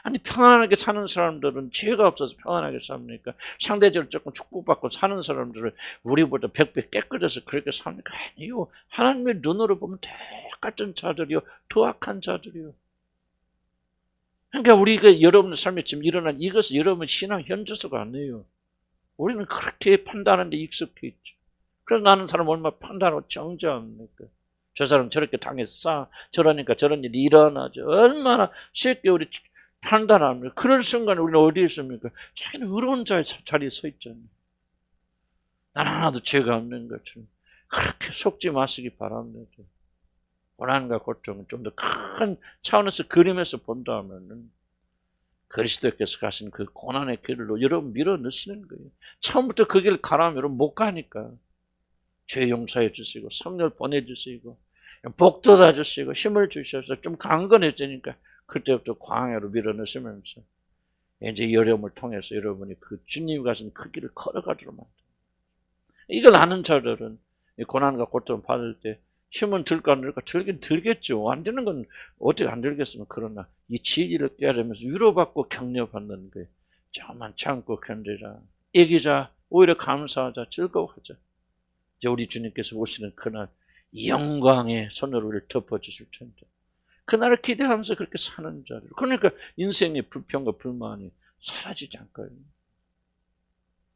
아니 평안하게 사는 사람들은 죄가 없어서 평안하게 삽니까? 상대적으로 조금 축복받고 사는 사람들은 우리보다 100배 깨끗해서 그렇게 삽니까? 아니요. 하나님의 눈으로 보면 똑같은 자들이요. 더 악한 자들이요. 그러니까 우리가 여러분의 삶에 지금 일어난 이것은 여러분의 신앙 현주소가 아니에요. 우리는 그렇게 판단하는 데 익숙해 있죠. 그래서 나는 사람 얼마나 판단하고 정죄합니까? 저 사람 저렇게 당했어. 저러니까 저런 일이 일어나죠. 얼마나 쉽게 우리 판단합니다. 그럴 순간에 우리는 어디에 있습니까? 자기는 의로운 자리에 서 있잖아요. 난 하나도 죄가 없는 것처럼. 그렇게 속지 마시기 바랍니다. 고난과 고통은 좀 더 큰 차원에서 그림에서 본다면은 그리스도께서 가신 그 고난의 길로 여러분 밀어넣으시는 거예요. 처음부터 그 길을 가라면 여러분 못 가니까. 죄 용서해 주시고 성령 보내주시고 복 돋아 주시고 힘을 주셔서 좀 강건해지니까 그때부터 광야로 밀어넣으시면서 이제 여름을 통해서 여러분이 그 주님 가신 그 길을 걸어가도록 만듭니다. 이걸 아는 자들은 고난과 고통을 받을 때 힘은 들까 안 들까? 들긴 들겠죠. 안 되는 건 어떻게 안 들겠으면. 그러나 이 진리를 깨달으면서 위로받고 격려받는 거예요. 조금만 참고 견디자. 이기자. 오히려 감사하자. 즐거워하자. 이제 우리 주님께서 오시는 그날 영광의 손으로 우리를 덮어주실 텐데 그날을 기대하면서 그렇게 사는 자들. 그러니까 인생의 불평과 불만이 사라지지 않을 거예요.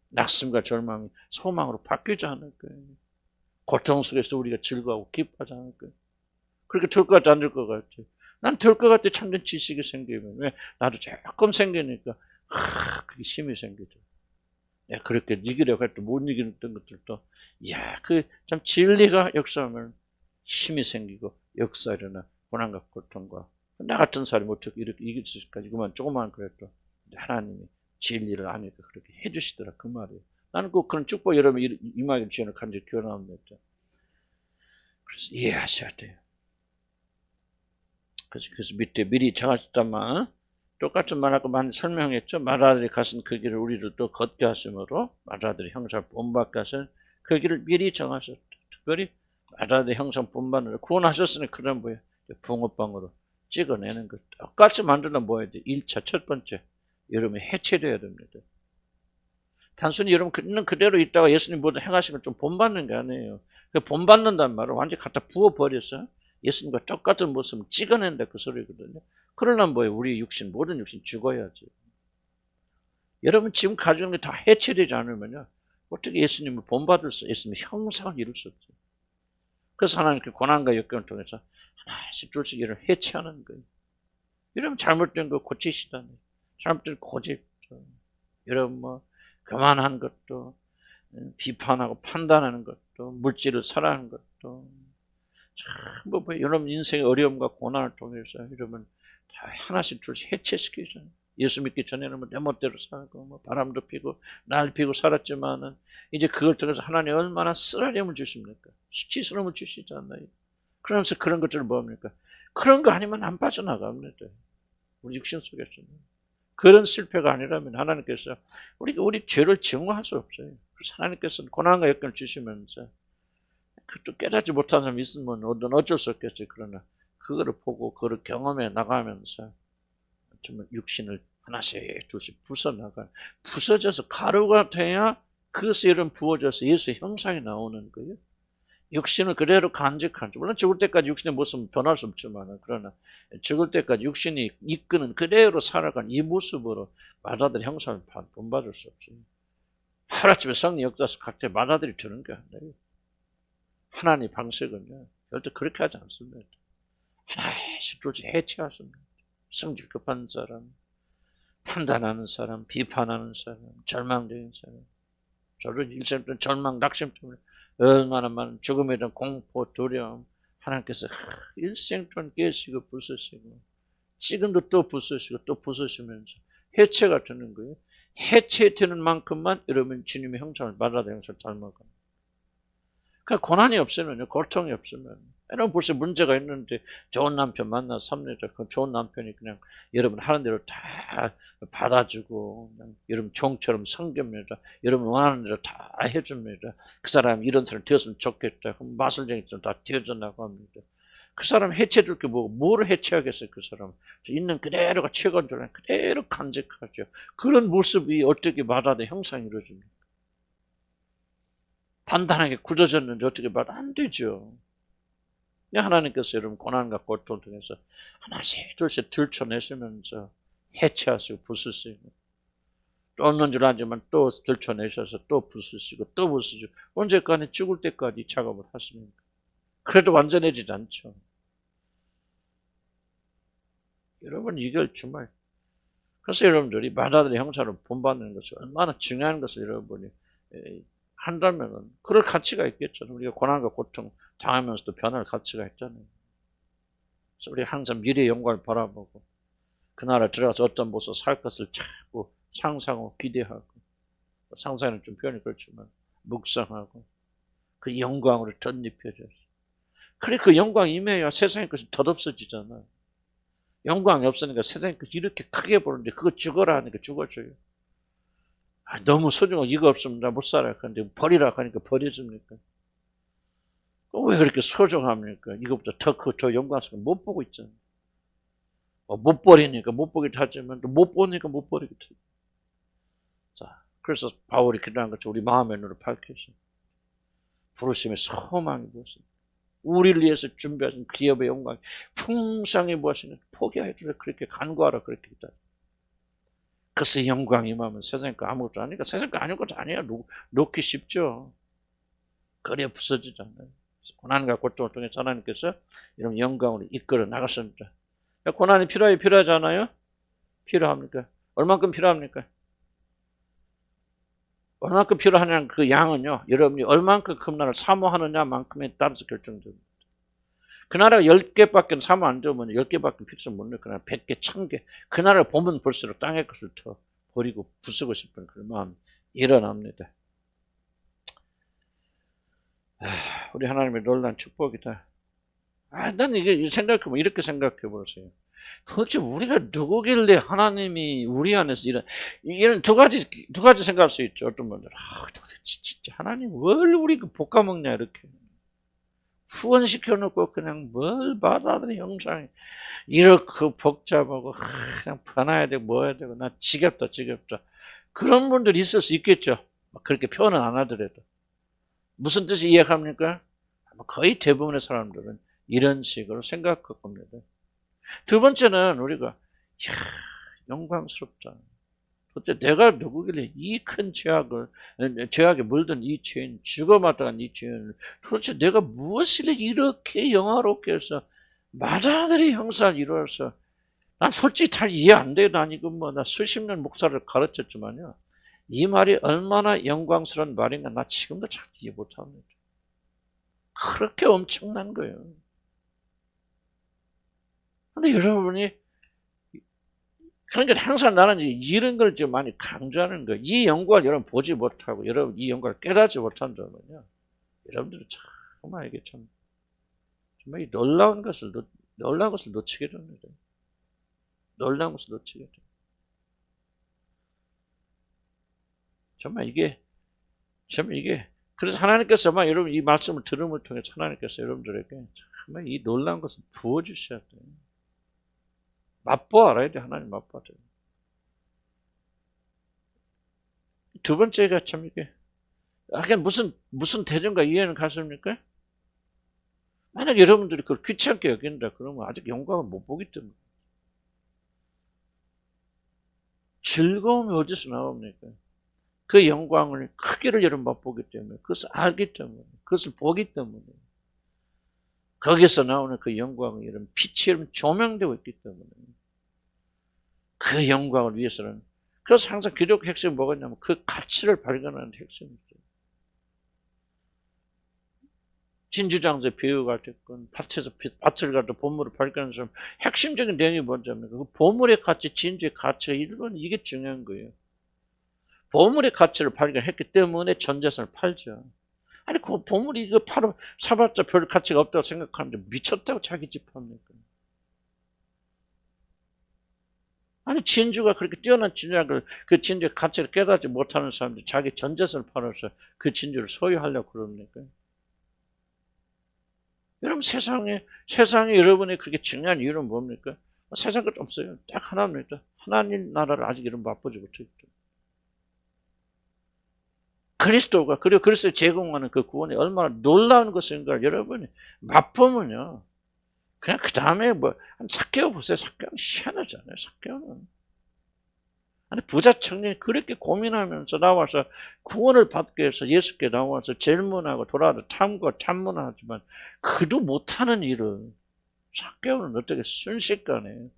낙심과 절망이 소망으로 바뀌지 않을 거예요. 고통 속에서 우리가 즐거워하고 기뻐하지 않을 거예요. 그렇게 될 것 같지 않을 것 같아요. 난 될 것 같아. 참된 지식이 생기면. 왜? 나도 조금 생기니까 그게 힘이 생기죠. 그렇게 이기려고 해도 못 이기는 것들도 참 진리가 역사하면 힘이 생기고 역사 일어나 고난과 고통과 나 같은 사람이 어떻게 이렇게 이길 수 있을까? 이거만 조금만 그래도 하나님이 진리를 아니까 그렇게 해주시더라 그 말이에요. 나는 꼭 그런 축복 여러분 임하기를 주님을 간절히 기원합니다. 그래서 이해하셔야 돼요. 그래서 밑에 미리 정하셨다만 똑같은 말 아까 많이 설명했죠. 맏아들이 가신 그 길을 우리도 또 걷게 하심으로 맏아들이 형상 본받게 하신 그 길을 미리 정하셨다. 특별히 맏아들이 형상 본받는 구원하셨으니 그런 뭐예요? 붕어빵으로 찍어내는 것. 똑같이 만들면 뭐야 돼? 1차 첫 번째 여러분이 해체되어야 됩니다. 단순히 여러분 있는 그대로 있다가 예수님 모두 행하시면 좀 본받는 게 아니에요. 본받는다는 말은 완전히 갖다 부어버렸어. 예수님과 똑같은 모습을 찍어낸다 그 소리거든요. 그러려면 뭐예요? 우리 육신, 모든 육신 죽어야지. 여러분 지금 가지고 있는 게 다 해체되지 않으면요, 어떻게 예수님을 본받을 수, 예수님의 형상을 이룰 수 없죠. 그래서 하나님께 고난과 역경을 통해서 하나씩 둘씩 이를 해체하는 거예요. 여러분 잘못된 거 고치시다니. 잘못된 고집. 여러분 뭐 교만한 것도, 비판하고 판단하는 것도, 물질을 사랑하는 것도, 뭐 여러분 인생의 어려움과 고난을 통해서 여러분 다 하나씩 둘씩 해체시키잖아요. 예수 믿기 전에는 뭐 내 멋대로 살고 뭐 바람도 피고 날 피고 살았지만은 이제 그걸 통해서 하나님 얼마나 쓰라림을 주십니까? 수치스러움을 주시잖아요. 그러면서 그런 것들을 뭡니까? 그런 거 아니면 안 빠져나갑니다. 우리 육신 속에서는. 그런 실패가 아니라면 하나님께서 우리 죄를 증오할 수 없어요. 그래서 하나님께서는 고난과 역경을 주시면서 그것도 깨닫지 못하는 사람이 있으면 어쩔 수 없겠죠. 그러나 그거를 보고 그거를 경험해 나가면서 정말 육신을 하나씩 둘씩 부서져서 가루가 돼야 그것에 이름 부어져서 예수의 형상이 나오는 거예요. 육신을 그대로 간직하는, 물론 죽을 때까지 육신의 모습은 변할 수 없지만, 그러나 죽을 때까지 육신이 이끄는 그대로 살아가는 이 모습으로 마다들 형상을 본받을 수 없어요. 하루아침에 성령 역사서 각자 마다들이 되는 게 아니에요. 하나님의 방식은요, 절대 그렇게 하지 않습니다. 하나씩 둘씩 해체하십니다. 성질 급한 사람, 판단하는 사람, 비판하는 사람, 절망적인 사람. 저는 일생 동안 절망, 낙심 때문에 얼마나 많은 죽음에 대한 공포, 두려움, 하나님께서 일생 동안 깨시고 부수시고, 지금도 또 부수시고 또 부수시면서 해체가 되는 거예요. 해체되는 만큼만 여러분 주님의 형상을 마다의 형상을 닮아가는. 그러니까 고난이 없으면요, 고통이 없으면, 여러분 벌써 문제가 있는데 좋은 남편 만나서 삽니다. 그 좋은 남편이 그냥 여러분 하는 대로 다 받아주고, 그냥 여러분 종처럼 섬깁니다. 여러분 원하는 대로 다 해줍니다. 그 사람 이런 사람 되었으면 좋겠다. 그럼 마술쟁이처럼 다 되어져나고 합니다. 그 사람 해체될 게 뭐고, 뭐를 해체하겠어요, 그 사람. 있는 그대로가 최고인 줄 알아요. 그대로 간직하죠. 그런 모습이 어떻게 마다의 형상이 이루어집니까? 단단하게 굳어졌는데 어떻게 말 안 되죠. 하나님께서 여러분 고난과 고통을 통해서 하나씩 둘씩 들춰내시면서 해체하시고 부수시고, 또 없는 줄 알지만 또 들춰내셔서 또 부수시고 또 부수시고, 언제까지 죽을 때까지 작업을 하십니까? 그래도 완전해지지 않죠. 여러분 이걸 정말, 그래서 여러분들이 마다들의 형상을 본받는 것이 얼마나 중요한 것을 여러분이 한다면은 그럴 가치가 있겠죠. 우리가 고난과 고통 당하면서도 변할 가치가 있잖아요. 그래서 우리 항상 미래의 영광을 바라보고 그 나라에 들어가서 어떤 모습으로 살 것을 자꾸 상상하고 기대하고, 상상은 좀 표현이 그렇지만 묵상하고 그 영광으로 덧입혀져서, 그래 그 영광이 임해야 세상의 것이 덧없어지잖아요. 영광이 없으니까 세상의 것이 이렇게 크게 보는데 그거 죽어라 하니까 죽어져요. 너무 소중하고 이거 없으면 나 못 살아. 그런데 버리라 하니까 버려집니까? 왜 그렇게 소중합니까? 이것보다 더 영광스러운 못 보고 있잖아요. 못 버리니까 못 보게 하지만 또 못 보니까 못 버리게 돼. 자, 그래서 바울이 기도한 것처럼 우리 마음의 눈을 밝혀서 부르심의 소망이 무엇입니까? 우리를 위해서 준비하신 기업의 영광, 풍성히 무엇이냐 포기하여 그렇게 간구하라 그렇게 기도하죠. 그래서 영광이 임하면 세상 거 아무것도 아니니까, 세상 거 아무것도 아니야. 놓기 쉽죠. 그래 부서지잖아요. 고난과 고통을 통해 하나님께서 이런 영광으로 이끌어 나갔습니다. 고난이 필요하잖아요. 필요합니까? 얼만큼 필요합니까? 얼만큼 필요하냐는 그 양은요, 여러분이 얼만큼 그 나라를 사모하느냐만큼에 따라서 결정됩니다. 그 나라가 10개밖에 사모 안 되면 10개밖에 필요 못 넣을 거나 100개, 1000개. 그 나라를 보면 볼수록 땅의 것을 더 버리고 부수고 싶은 그런 마음이 일어납니다. 우리 하나님의 놀라운 축복이다. 난 이게 생각해보면 이렇게 생각해 보세요. 도대체 우리가 누구길래 하나님이 우리 안에서 이런 두 가지 생각할 수 있죠. 어떤 분들은 도대체 진짜 하나님 뭘 우리 볶아 먹냐 이렇게 후원시켜 놓고 그냥 뭘 받아들이 형상이 이렇게 복잡하고 그냥 변해야 되고 뭐 해야 되고 나 지겹다. 그런 분들이 있을 수 있겠죠. 그렇게 표현은 안 하더라도. 무슨 뜻이 이해합니까? 거의 대부분의 사람들은 이런 식으로 생각할 겁니다. 두 번째는 우리가 이야, 영광스럽다. 도대체 내가 누구길래 이 큰 죄악에 물든 이 죄인, 죽어마땅한 이 죄인을 도대체 내가 무엇을 이렇게 영화롭게 해서 마다하들이 형사를 이루어서 난 솔직히 잘 이해 안 돼. 난 이거 나 수십 년 목사를 가르쳤지만요. 이 말이 얼마나 영광스러운 말인가 나 지금도 잘 이해 못합니다. 그렇게 엄청난 거예요. 근데 여러분이 그러니까 항상 나는 이런 걸 좀 많이 강조하는 거예요. 이 영광을 여러분 보지 못하고 여러분 이 영광을 깨닫지 못한다면요. 여러분들은 정말 이게 정말 이 놀라운 것을 놓치게 됩니다. 놀라운 것을 놓치게 됩니다. 정말 이게 그래서 하나님께서 아마 여러분 이 말씀을 들음을 통해서 하나님께서 여러분들에게 정말 이 놀라운 것을 부어주셔야 돼요. 맛보 알아야 돼. 하나님 맛봐야 돼요. 두 번째가 참 이게 하긴 무슨 대전과 이해는 가십니까? 만약 여러분들이 그걸 귀찮게 여긴다 그러면 아직 영광을 못 보기 때문에. 즐거움이 어디서 나옵니까? 그 영광을 크기를 여러분 맛보기 때문에, 그것을 알기 때문에, 그것을 보기 때문에, 거기서 나오는 그 영광이 여러분 빛이 여러분 조명되고 있기 때문에 그 영광을 위해서는, 그래서 항상 기독교 핵심이 뭐겠냐면 그 가치를 발견하는 핵심이죠. 진주장제 비유가 됐건 밭에서 밭을 가도 보물을 발견하는 사람 핵심적인 내용이 뭔지합니까? 그 보물의 가치, 진주의 가치가 일본 이게 중요한 거예요. 보물의 가치를 발견했기 때문에 전 재산을 팔죠. 아니 그 보물이 이거 사봤자 별 가치가 없다고 생각하는데 미쳤다고 자기 집 팝니까? 아니 진주가 그렇게 뛰어난 진주라는 그 진주의 가치를 깨닫지 못하는 사람들이 자기 전 재산을 팔아서 그 진주를 소유하려고 그럽니까? 여러분 세상에 여러분이 그렇게 중요한 이유는 뭡니까? 세상 것 없어요. 딱 하나입니다. 하나님 나라를 아직 이런 맛보지 못했죠. 그리스도가 그리고 그리스도의 제공하는 그 구원이 얼마나 놀라운 것인가 여러분이 맛보면요. 그냥 그 다음에 삭개오 보세요. 삭개오는 희한하잖아요. 삭개오는. 아니 부자 청년이 그렇게 고민하면서 나와서 구원을 받기 위해서 예수께 나와서 질문하고 돌아와서 탐문을 하지만 그도 못하는 일을 삭개오는 어떻게 순식간에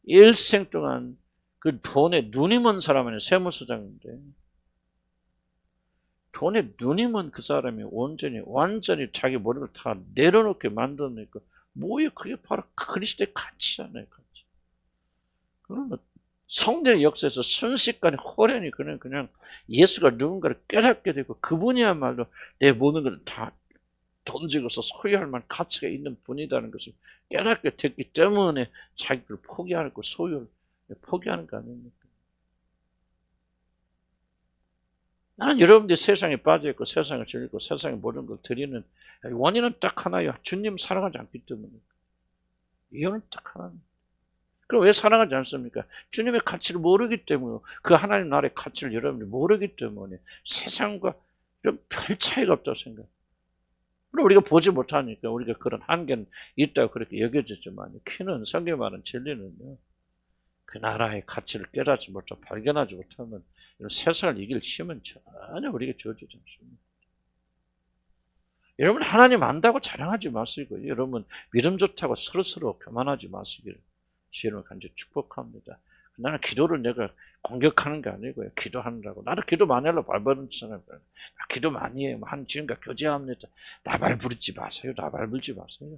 일생 동안 그 돈에 눈이 먼 사람은 세무서장인데 돈에 눈이 먼 그 사람이 완전히 자기 머리를 다 내려놓게 만드니까 뭐예요? 그게 바로 그리스도의 가치잖아요. 가치. 그러면 성경의 역사에서 순식간에 호련히 그냥 예수가 누군가를 깨닫게 되고 그분이야말로 내 모든 것을 다 던지고서 소유할 만한 가치가 있는 분이라는 것을 깨닫게 됐기 때문에 자기를 포기하고 소유를 포기하는 거 아닙니까? 나는 여러분들이 세상에 빠져있고 세상을 즐기고 세상에 모든 걸 드리는 원인은 딱 하나예요. 주님 사랑하지 않기 때문에. 이유는 딱 하나입니다. 그럼 왜 사랑하지 않습니까? 주님의 가치를 모르기 때문에, 그 하나님 나라의 가치를 여러분이 모르기 때문에 세상과 별 차이가 없다고 생각해요. 그럼 우리가 보지 못하니까 우리가 그런 한계는 있다고 그렇게 여겨지지만 키는 성경에 말하는 진리는요. 그 나라의 가치를 깨닫지 못하고 발견하지 못하면 이런 세상을 이길 힘은 전혀 우리에게 주어지지 않습니다. 여러분 하나님 안다고 자랑하지 마시고 여러분 믿음 좋다고 서로 교만하지 마시기를 주님을 간절히 축복합니다. 나는 기도를 내가 공격하는 게 아니고요. 기도하느라고. 나는 기도 많이 하려고 발버둥 치잖아요. 기도 많이 해요. 한 주인과 교제합니다. 나발 부르지 마세요. 나발 불지 마세요.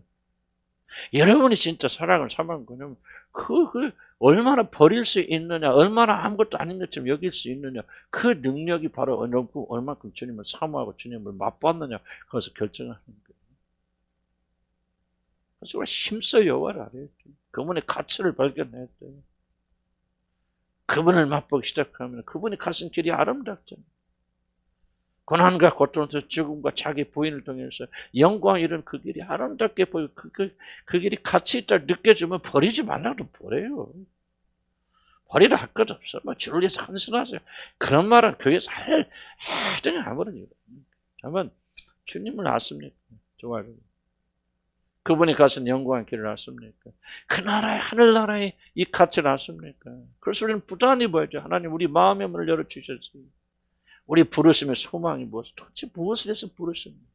여러분이 진짜 사랑을 사모하는 거냐면 그 얼마나 버릴 수 있느냐, 얼마나 아무것도 아닌 것처럼 여길 수 있느냐, 그 능력이 바로 얼마큼 주님을 사모하고 주님을 맛봤느냐, 그것을 결정하는 거예요. 그래서 우리가 힘써 여호와를 알아야 돼요. 그분의 가치를 발견해야 돼요. 그분을 맛보기 시작하면 그분이 가신 길이 아름답잖아요. 고난과 고통에서 죽음과 자기 부인을 통해서 영광 이런 그 길이 아름답게 보이고 그 길이 가치 있다 느껴지면 버리지 말라도 버려요. 버리라 할 것 없어. 주를 위해서 헌신하세요. 그런 말은 교회에서 하더니 아무런 이유 없습니다. 다만 주님을 아십니까? 좋아요. 그분이 가신 영광의 길을 아십니까? 그 나라의 하늘나라의 이 가치를 아십니까? 그래서 우리는 부단히 봐야죠. 하나님 우리 마음의 문을 열어주셨어요. 우리 부르심의 소망이 무엇? 도대체 무엇을 해서 부르십니까?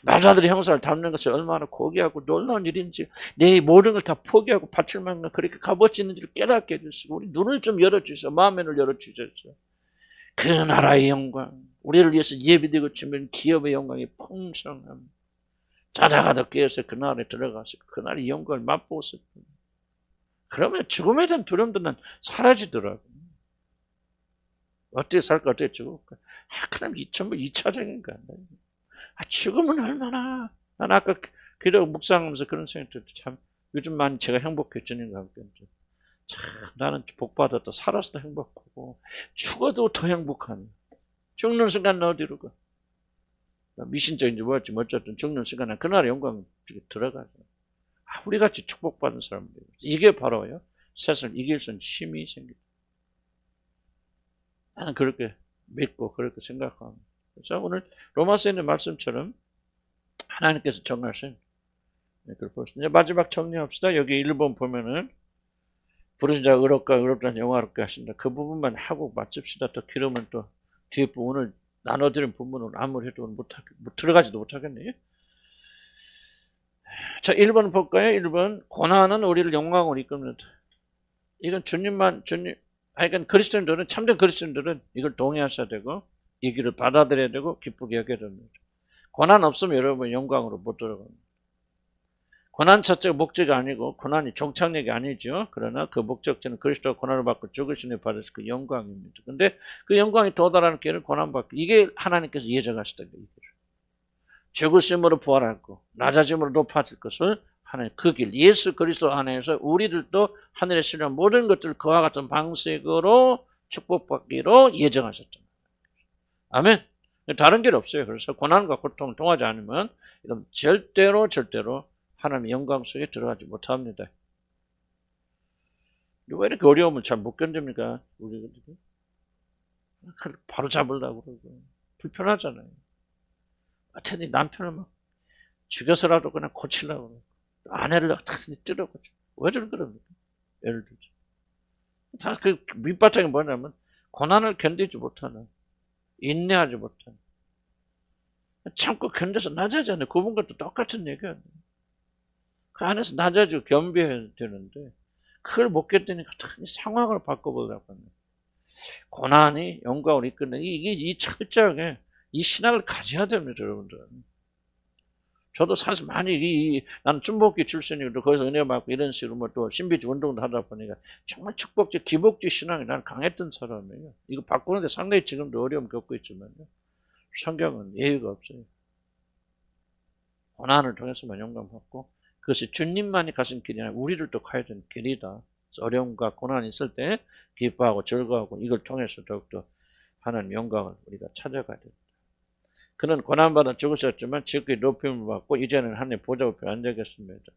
마자들의 형상을 담는 것이 얼마나 고귀하고 놀라운 일인지, 내 모든 걸 다 포기하고 바칠 만큼 그렇게 값어치 있는지를 깨닫게 해주시고, 우리 눈을 좀 열어주셔. 마음의 눈을 열어주셨죠. 그 나라의 영광, 우리를 위해서 예비되고 준비한 기업의 영광이 풍성함. 자다가도 깨어서 그 나라에 들어가서 그 나라의 영광을 맛보았을 뿐. 그러면 죽음에 대한 두려움도 난 사라지더라고. 어떻게 살까, 어떻게 죽을까? 그럼 전부 2차적인 거야. 죽음은 얼마나, 난 아까 기도 묵상하면서 그런 생각이 들었죠. 참, 요즘 많이 제가 행복해지는 것 같아요. 참, 나는 복받았다. 살아서도 행복하고, 죽어도 더 행복하네. 죽는 순간 어디로 가? 미신적인지 뭐였지, 어쨌든 죽는 순간에 그날의 영광 들어가죠. 우리 같이 축복받은 사람들. 이게 바로요, 세상을 이길 수 있는 힘이 생깁니다. 나는 그렇게 믿고, 그렇게 생각합니다. 그래서 오늘 로마서에 있는 말씀처럼 하나님께서 정하신, 이제 마지막 정리합시다. 여기 1번 보면은 부르신 자가 의롭고 의롭다는 영화롭게 하신다. 그 부분만 하고 마칩시다. 더 길으면 또 뒷부분을 나눠드린 부분은 아무리 해도 들어가지도 못하겠네요. 자, 1번 볼까요? 1번. 고난은 우리를 영광으로 이끕니다. 이건 주님만, 하여간 그리스도인들은, 참된 그리스도인들은 이걸 동의하셔야 되고, 이 길을 받아들여야 되고, 기쁘게 여겨야 됩니다. 고난 없으면 여러분 영광으로 못 들어갑니다. 고난 자체가 목적이 아니고, 고난이 종착역이 아니죠. 그러나 그 목적지는 그리스도가 고난을 받고 죽으시니 받으실 그 영광입니다. 근데 그 영광이 도달하는 길은 고난받고, 이게 하나님께서 예정하셨다. 죽으심으로 부활하고, 낮아짐으로 높아질 것을 하나님 그 길, 예수 그리스도 안에서 우리들도 하늘에 실현 모든 것들을 그와 같은 방식으로 축복받기로 예정하셨잖아요. 아멘. 다른 길 없어요. 그래서 고난과 고통을 통하지 않으면 이건 절대로 하나님의 영광 속에 들어가지 못합니다. 왜 이렇게 어려움을 잘 못 견딥니까? 우리들이 바로 잡으려고 그러고 불편하잖아요. 어쨌든 남편을 막 죽여서라도 그냥 고치려고 그러고 아내를 다시 찌르고 왜 그럽니까? 예를 들죠. 다 그 밑바탕이 뭐냐면 고난을 견디지 못하는, 인내하지 못하는, 참고 견뎌서 낮아지잖아요. 그분과 또 똑같은 얘기야. 그 안에서 낮아지고 겸비해야 되는데 그걸 못 견디니까 상황을 바꿔보려고 하는, 고난이 영광을 이끄는 이게 이 철저하게 이 신학을 가져야 됩니다, 여러분들. 저도 사실 많이 나는 춘복기 출신이고 거기서 은혜 받고 이런 식으로 뭐 또 신비주의 운동도 하다 보니까 정말 축복주의, 기복주의 신앙이 나는 강했던 사람이에요. 이거 바꾸는데 상당히 지금도 어려움 겪고 있지만요. 성경은 예의가 없어요. 고난을 통해서만 영광 받고 그것이 주님만이 가신 길이 아니라 우리들도 가야 되는 길이다. 어려움과 고난이 있을 때 기뻐하고 즐거워하고 이걸 통해서 더욱더 하나님 영광을 우리가 찾아가야 됩니다. 그는 고난받아 죽으셨지만 지극히 높임을 받고 이제는 하나님 보좌 옆에 앉아 계십니다.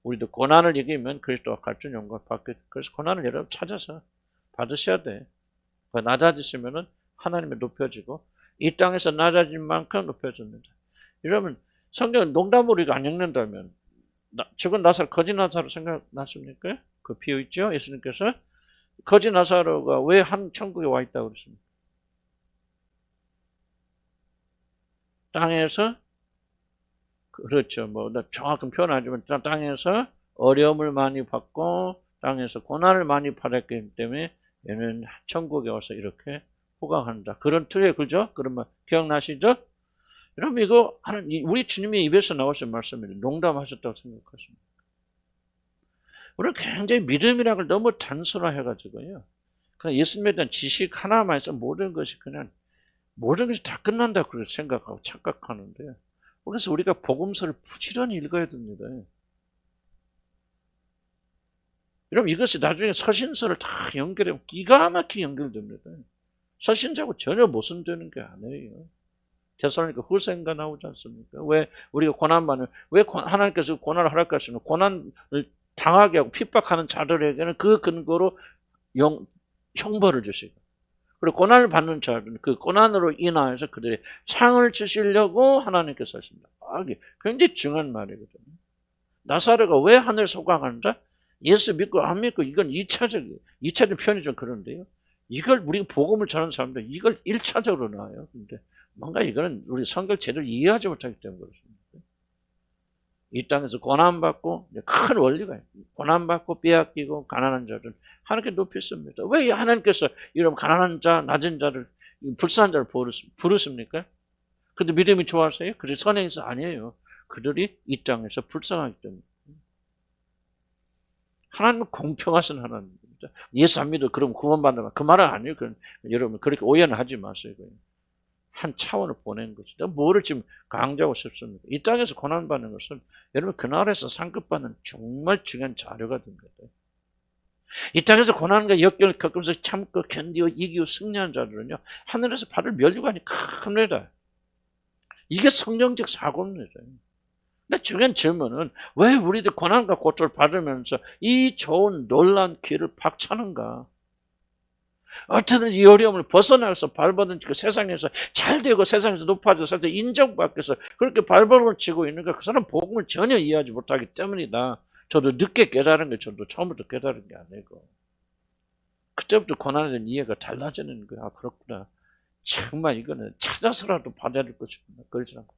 우리도 고난을 이기면 그리스도와 같은 영광을 받게. 그래서 고난을 여러분 찾아서 받으셔야 돼. 낮아지시면은 하나님이 높여지고 이 땅에서 낮아진 만큼 높여집니다. 여러분 성경은 농담으로 이거 안 읽는다면 죽은 나사로, 거짓 나사로 생각나십니까? 그 비유 있죠? 예수님께서 거짓 나사로가 왜 한 천국에 와 있다고 그러십니까? 땅에서, 그렇죠. 뭐 정확한 표현하지만 땅에서 어려움을 많이 받고 땅에서 고난을 많이 받았기 때문에 얘는 천국에 와서 이렇게 호강한다. 그런 틀에, 그죠? 그러면 기억나시죠? 여러분 이거 우리 주님의 입에서 나오신 말씀입니다. 농담하셨다고 생각하십니다. 우리는 굉장히 믿음이라는 걸 너무 단순화해가지고요. 그냥 예수님에 대한 지식 하나만 해서 모든 것이 다 끝난다 그렇게 생각하고 착각하는데, 그래서 우리가 복음서를 부지런히 읽어야 됩니다. 여러분 이것이 나중에 서신서를 다 연결하면 기가 막히게 연결됩니다. 서신자하고 전혀 모순되는 게 아니에요. 데살로니가 후서인가 나오지 않습니까? 왜 우리가 왜 하나님께서 고난을 허락하시는, 고난을 당하게 하고 핍박하는 자들에게는 그 근거로 형벌을 주시고, 그리고 고난을 받는 자들은 그 고난으로 인하여서 그들의 상을 주시려고 하나님께서 하신다. 이게 굉장히 중요한 말이거든요. 나사로가 왜 하늘 소강하는가? 예수 믿고 안 믿고 이건 2차적 표현이 좀 그런데요. 이걸 우리 복음을 전하는 사람들 이걸 1차적으로 나와요. 근데 뭔가 이거는 우리 성경을 제대로 이해하지 못하기 때문에 그렇습니다. 이 땅에서 고난받고 큰 원리가 있어요. 고난받고 빼앗기고 가난한 자를 하나님께 높이십니다. 왜 하나님께서 이런 가난한 자, 낮은 자를, 불쌍한 자를 부르십니까? 근데 믿음이 좋아서요? 그들이 선행해서 아니에요. 그들이 이 땅에서 불쌍하기 때문에. 하나님은 공평하신 하나님입니다. 예수 안 믿어 그럼 구원받는다. 그 말은 아니에요. 여러분 그렇게 오해는 하지 마세요. 한 차원을 보낸 거지. 뭐를 지금 강조하고 싶습니까? 이 땅에서 고난받는 것은 여러분 그 나라에서 상급받는 정말 중요한 자료가 된 거예요. 이 땅에서 고난과 역경을 겪으면서 참고 견디고 이기고 승리한 자들은요. 하늘에서 받을 면류관이 큽니다. 이게 성경적 사고입니다. 근데 중요한 질문은 왜 우리들 고난과 고통을 받으면서 이 좋은 놀라운 길을 박차는가? 어떻게든 이 어려움을 벗어나서 발버둥 치고 세상에서 잘 되고 세상에서 높아져서 인정받기 위해서 그렇게 발버둥을 치고 있는가? 그 사람 복음을 전혀 이해하지 못하기 때문이다. 저도 늦게 깨달은 게 저도 처음부터 깨달은 게 아니고 그때부터 고난에 대한 이해가 달라지는 거야. 아, 그렇구나. 정말 이거는 찾아서라도 받아야 될 것이구나. 그러지 않고.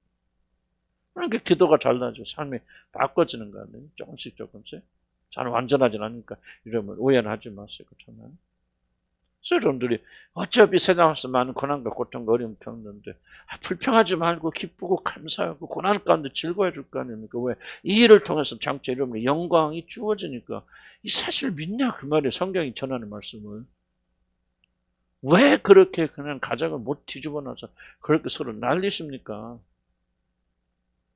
그러니까 기도가 달라져. 삶이 바꿔지는 거 아니에요? 조금씩. 잘 완전하진 않으니까 이러면 오해는 하지 마세요. 그렇잖아요. 그래서 여러분들이 어차피 세상에서 많은 고난과 고통과 어려움 겪는데 불평하지 말고 기쁘고 감사하고 고난 가운데 즐거워해 줄 거 아닙니까? 왜? 이 일을 통해서 장차 여러분의 영광이 주어지니까 이 사실 믿냐 그 말이에요. 성경이 전하는 말씀을. 왜 그렇게 그냥 가정을 못 뒤집어 놔서 그렇게 서로 난리십니까?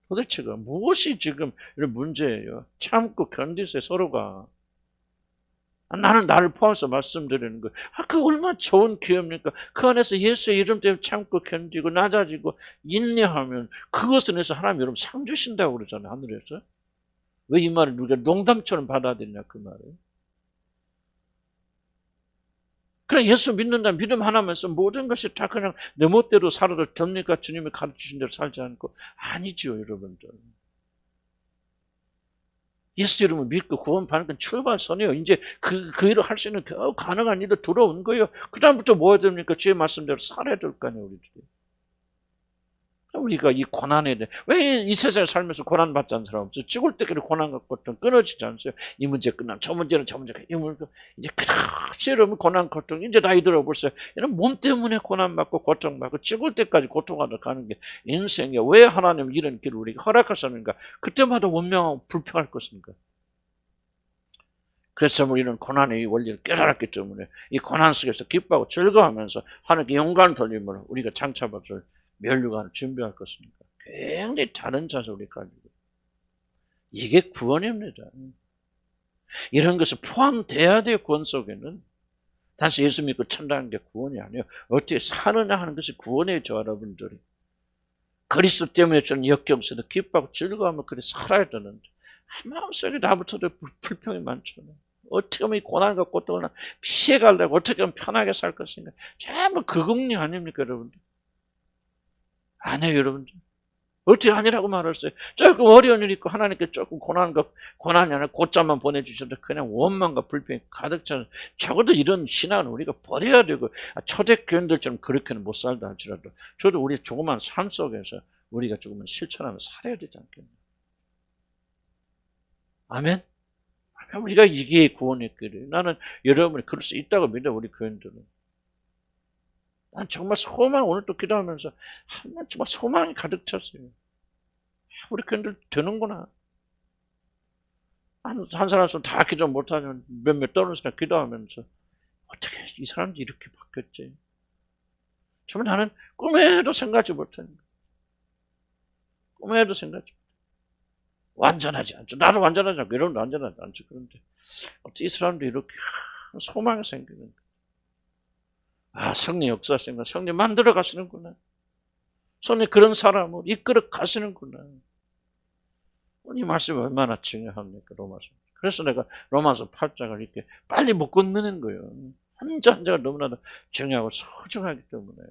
도대체가 무엇이 지금 이런 문제예요? 참고 견디세요 서로가. 나는 나를 포함해서 말씀드리는 거예요. 그 얼마나 좋은 기회입니까? 그 안에서 예수의 이름 때문에 참고 견디고 낮아지고 인내하면 그것을 해서 하나님 여러분 상 주신다고 그러잖아요. 하늘에서. 왜 이 말을 우리가 농담처럼 받아들이냐 그 말이에요. 그냥 예수 믿는다 믿음 하나면서 모든 것이 다 그냥 내 멋대로 살아도 됩니까? 주님이 가르치신 대로 살지 않고 아니죠 여러분들. 예수 이름을 믿고 구원받는 건 출발선이에요. 이제 그 일을 할 수 있는 겨우 가능한 일로 들어온 거예요. 그 다음부터 뭐 해야 됩니까? 주의 말씀대로 살아야 될 거 아니에요, 우리들이. 우리가 이 고난에 대해, 왜 이 세상에 살면서 고난받지 않는 사람 없어요? 죽을 때까지 고난 갖고 끊어지지 않으세요? 이 문제 끝나면 저 문제는 저 문제가, 이 문제, 이제 끝없이 여러분 고난, 고통, 이제 나이 들어보세요. 이런 몸 때문에 고난받고 고통받고 죽을 때까지 고통하다 가는 게 인생이에요. 왜 하나님 이런 길을 우리가 허락하셨는가? 그때마다 원망하고 불평할 것인가? 그래서 우리는 고난의 원리를 깨달았기 때문에 이 고난 속에서 기뻐하고 즐거워하면서 하나님께 영광을 돌리면 우리가 장차받을 면류관을 준비할 것입니다. 굉장히 다른 자세를 가지고 이게 구원입니다. 이런 것이 포함돼야 돼요. 구원 속에는. 단지 예수 믿고 천당하는 게 구원이 아니에요. 어떻게 사느냐 하는 것이 구원이에요. 저 여러분들이. 그리스도 때문에 저는 역경에서도 기뻐하고 즐거워하며 그렇게 살아야 되는데 마음속에 나부터도 불평이 많잖아요. 어떻게 하면 이 고난과 고통을 피해가려고 어떻게 하면 편하게 살 것인가. 전부 그 궁리 아닙니까 여러분들. 아니에요 여러분들. 어떻게 아니라고 말했어요. 조금 어려운 일이 있고 하나님께 조금 고난이 아니라 곧잠만 보내주셔도 그냥 원망과 불평이 가득 차는 적어도 이런 신앙은 우리가 버려야 되고 초대교인들처럼 그렇게는 못 살다 할지라도 저도 우리 조그만 삶 속에서 우리가 조금은 실천하며 살아야 되지 않겠나. 아멘. 우리가 이게 구원의 길이에요. 나는 여러분이 그럴 수 있다고 믿어 우리 교인들은. 난 정말 소망 오늘 또 기도하면서 정말 소망이 가득 찼어요. 우리 교인들 되는구나. 한 사람은 다 기도 못하면 몇몇 떠오르는 사람 기도하면서 어떻게 이 사람들이 이렇게 바뀌었지? 정말 나는 꿈에도 생각하지 못하는 거예요. 꿈에도 생각하지 못해요. 완전하지 않죠. 나도 완전하지 않고 여러분도 완전하지 않죠. 그런데 어떻게 이 사람들이 이렇게 소망이 생기는 거예요. 아, 성령 역사하시는 성령 만들어 가시는구나. 성령 그런 사람을 이끌어 가시는구나. 이 말씀이 얼마나 중요합니까, 로마서. 그래서 내가 로마서 8장을 이렇게 빨리 못 건너는 거예요. 한자 한자가 너무나도 중요하고 소중하기 때문에.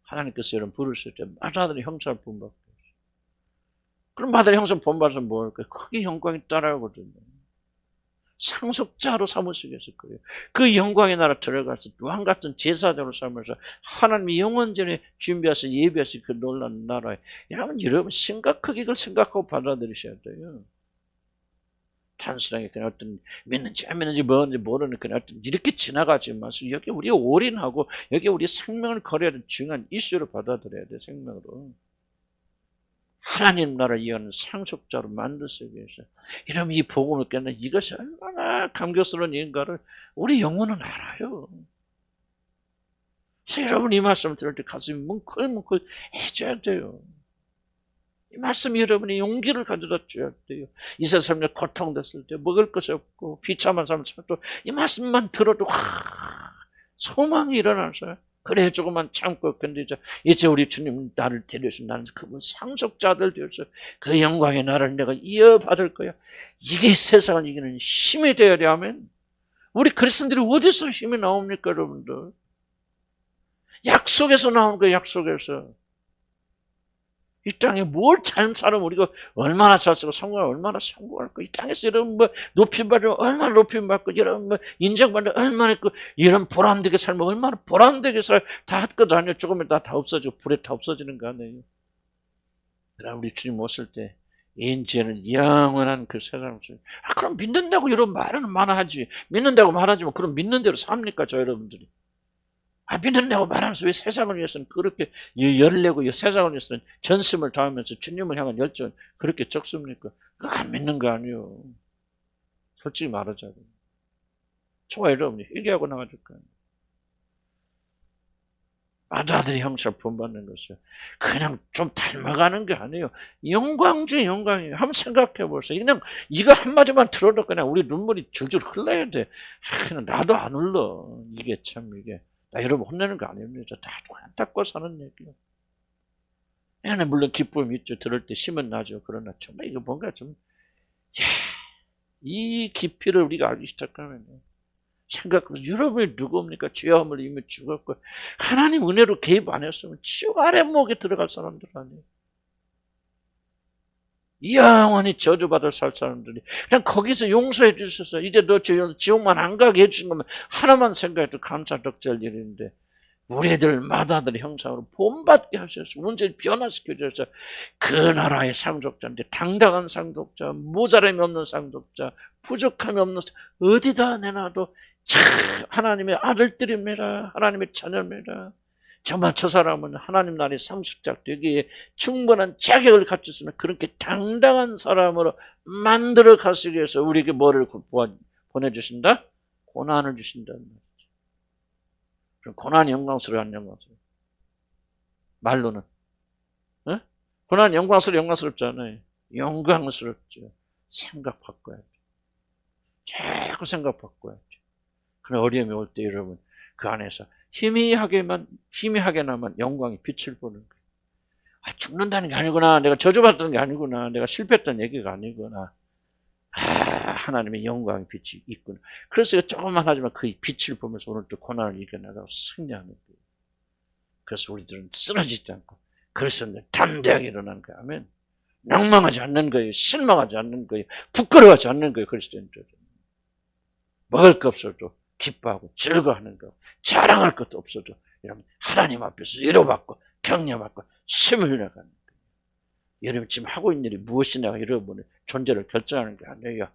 하나님께서 여러분 부르실 때 많은 형체를 분받고 그럼 아들 형상 본받아서 뭐 할까요? 그게 영광이 따라오거든요. 상속자로 삼으시겠을 거예요. 그 영광의 나라 들어가서 왕 같은 제사장으로 삼으면서 하나님이 영원전에 준비해서 예비하신 그 놀라운 나라에 여러분 심각하게 이걸 생각하고 받아들이셔야 돼요. 단순하게 그냥 어떤 믿는지 안 믿는지 뭔지 모르는 그냥 어떤 이렇게 지나가지 마시고 여기 우리 올인하고 여기 우리 생명을 걸어야 되는 중요한 이슈로 받아들여야 돼. 생명으로. 하나님 나라 이하는 상속자로 만들기 위해서 이러면 이 복음을 깨는 이것이 얼마나 감격스러운 일인가를 우리 영혼은 알아요. 그래서 여러분 이 말씀 들을 때 가슴이 뭉클뭉클 해줘야 돼요. 이 말씀 여러분이 용기를 가져다 줘야 돼요. 이 세상에 고통됐을 때 먹을 것이 없고 비참한 삶을 살도 이 말씀만 들어도 소망이 일어나서 그래 조금만 참고 견디자. 이제 우리 주님 나를 데려서 나는 그분 상속자들 되어서 그 영광의 나라를 내가 이어받을 거야. 이게 세상을 이기는 힘이 되어야 돼. 하면 우리 그리스도인들이 어디서 힘이 나옵니까 여러분들? 약속에서 나오는 거예요. 약속에서. 이 땅에 뭘 잘 살면 우리가 얼마나 잘 살고 성공을 얼마나 성공할 거. 이 땅에서 여러분 뭐 높임받으면 얼마나 높임받고 여러분 뭐 인정받으면 얼마나 있고 이런 보람되게 살면 얼마나 보람되게 다 핫거도 아니에요. 조금은 다 없어지고 불에 다 없어지는 거 아니에요. 그러나 우리 주님 오실 때 인지는 영원한 그 세상을 그럼 믿는다고 이런 말은 많아하지. 믿는다고 말하지만 그럼 믿는 대로 삽니까 저 여러분들이? 믿는다고 말하면서 왜 세상을 위해서는 그렇게 열을 내고 세상을 위해서는 전심을 다하면서 주님을 향한 열정 그렇게 적습니까? 그거 안 믿는 거 아니에요. 솔직히 말하자고. 저와 여러분이 회개하고 나가야 될 거 아니에요. 아들이 형처럼 본받는 것이요. 그냥 좀 닮아가는 게 아니에요. 영광 중에 영광이에요. 한번 생각해 보세요. 그냥 이거 한마디만 들어도 그냥 우리 눈물이 줄줄 흘러야 돼. 그냥 나도 안 흘러. 이게 참 이게. 나 여러분 혼내는 거 아닙니다. 다 안타까워 사는 얘기예요. 얘는 물론 기쁨이 있죠. 들을 때 힘은 나죠. 그러나 정말 이거 뭔가 좀, 이 깊이를 우리가 알기 시작하면 생각해보세요. 여러분이 누굽니까? 죄함을 이미 죽었고 하나님 은혜로 개입 안 했으면 지옥 아랫목에 들어갈 사람들 아니에요. 영원히 저주받을 살 사람들이 그냥 거기서 용서해 주셔서 이제 너 지옥만 안 가게 해주신 거면 하나만 생각해도 감사덕절 일인데 우리 애들 마다들 형상으로 본받게 하셔서 문제를 변화시켜 주셔서 그 나라의 상속자인데 당당한 상속자, 모자람이 없는 상속자, 부족함이 없는 어디다 내놔도 참 하나님의 아들들입니다. 하나님의 자녀입니다. 정말 저 사람은 하나님 나라의 상속자 되기에 충분한 자격을 갖췄으면 그렇게 당당한 사람으로 만들어 가시기 위해서 우리에게 뭐를 보내주신다? 고난을 주신다는 말이죠. 그럼 고난이 영광스러워 안 영광스러워? 말로는. 고난이 영광스럽지 않아요. 영광스럽죠. 생각 바꿔야죠. 자꾸 생각 바꿔야죠. 그럼 어려움이 올 때 여러분 그 안에서 희미하게나만 영광의 빛을 보는 거예요. 죽는다는 게 아니구나. 내가 저주받는 게 아니구나. 내가 실패했다는 얘기가 아니구나. 하나님의 영광의 빛이 있구나. 그래서 조금만 하지만 그 빛을 보면서 오늘 또 고난을 이겨나가고 승리하는 거예요. 그래서 우리들은 쓰러지지 않고 그리스도인들 담대하게 일어나는 거예요. 아멘. 낭망하지 않는 거예요. 실망하지 않는 거예요. 부끄러워하지 않는 거예요. 그리스도인들은. 먹을 거 없어도 기뻐하고 즐거워하는 거, 자랑할 것도 없어도 여러분 하나님 앞에서 위로받고 격려받고 힘을 내가는 거예요. 여러분 지금 하고 있는 일이 무엇이냐 여러분의 존재를 결정하는 게 아니에요.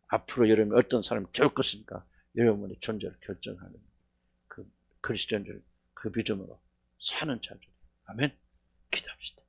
앞으로 여러분이 어떤 사람이 될 것인가 여러분의 존재를 결정하는 그 그리스도인들 그 믿음으로 사는 자들. 아멘. 기도합시다.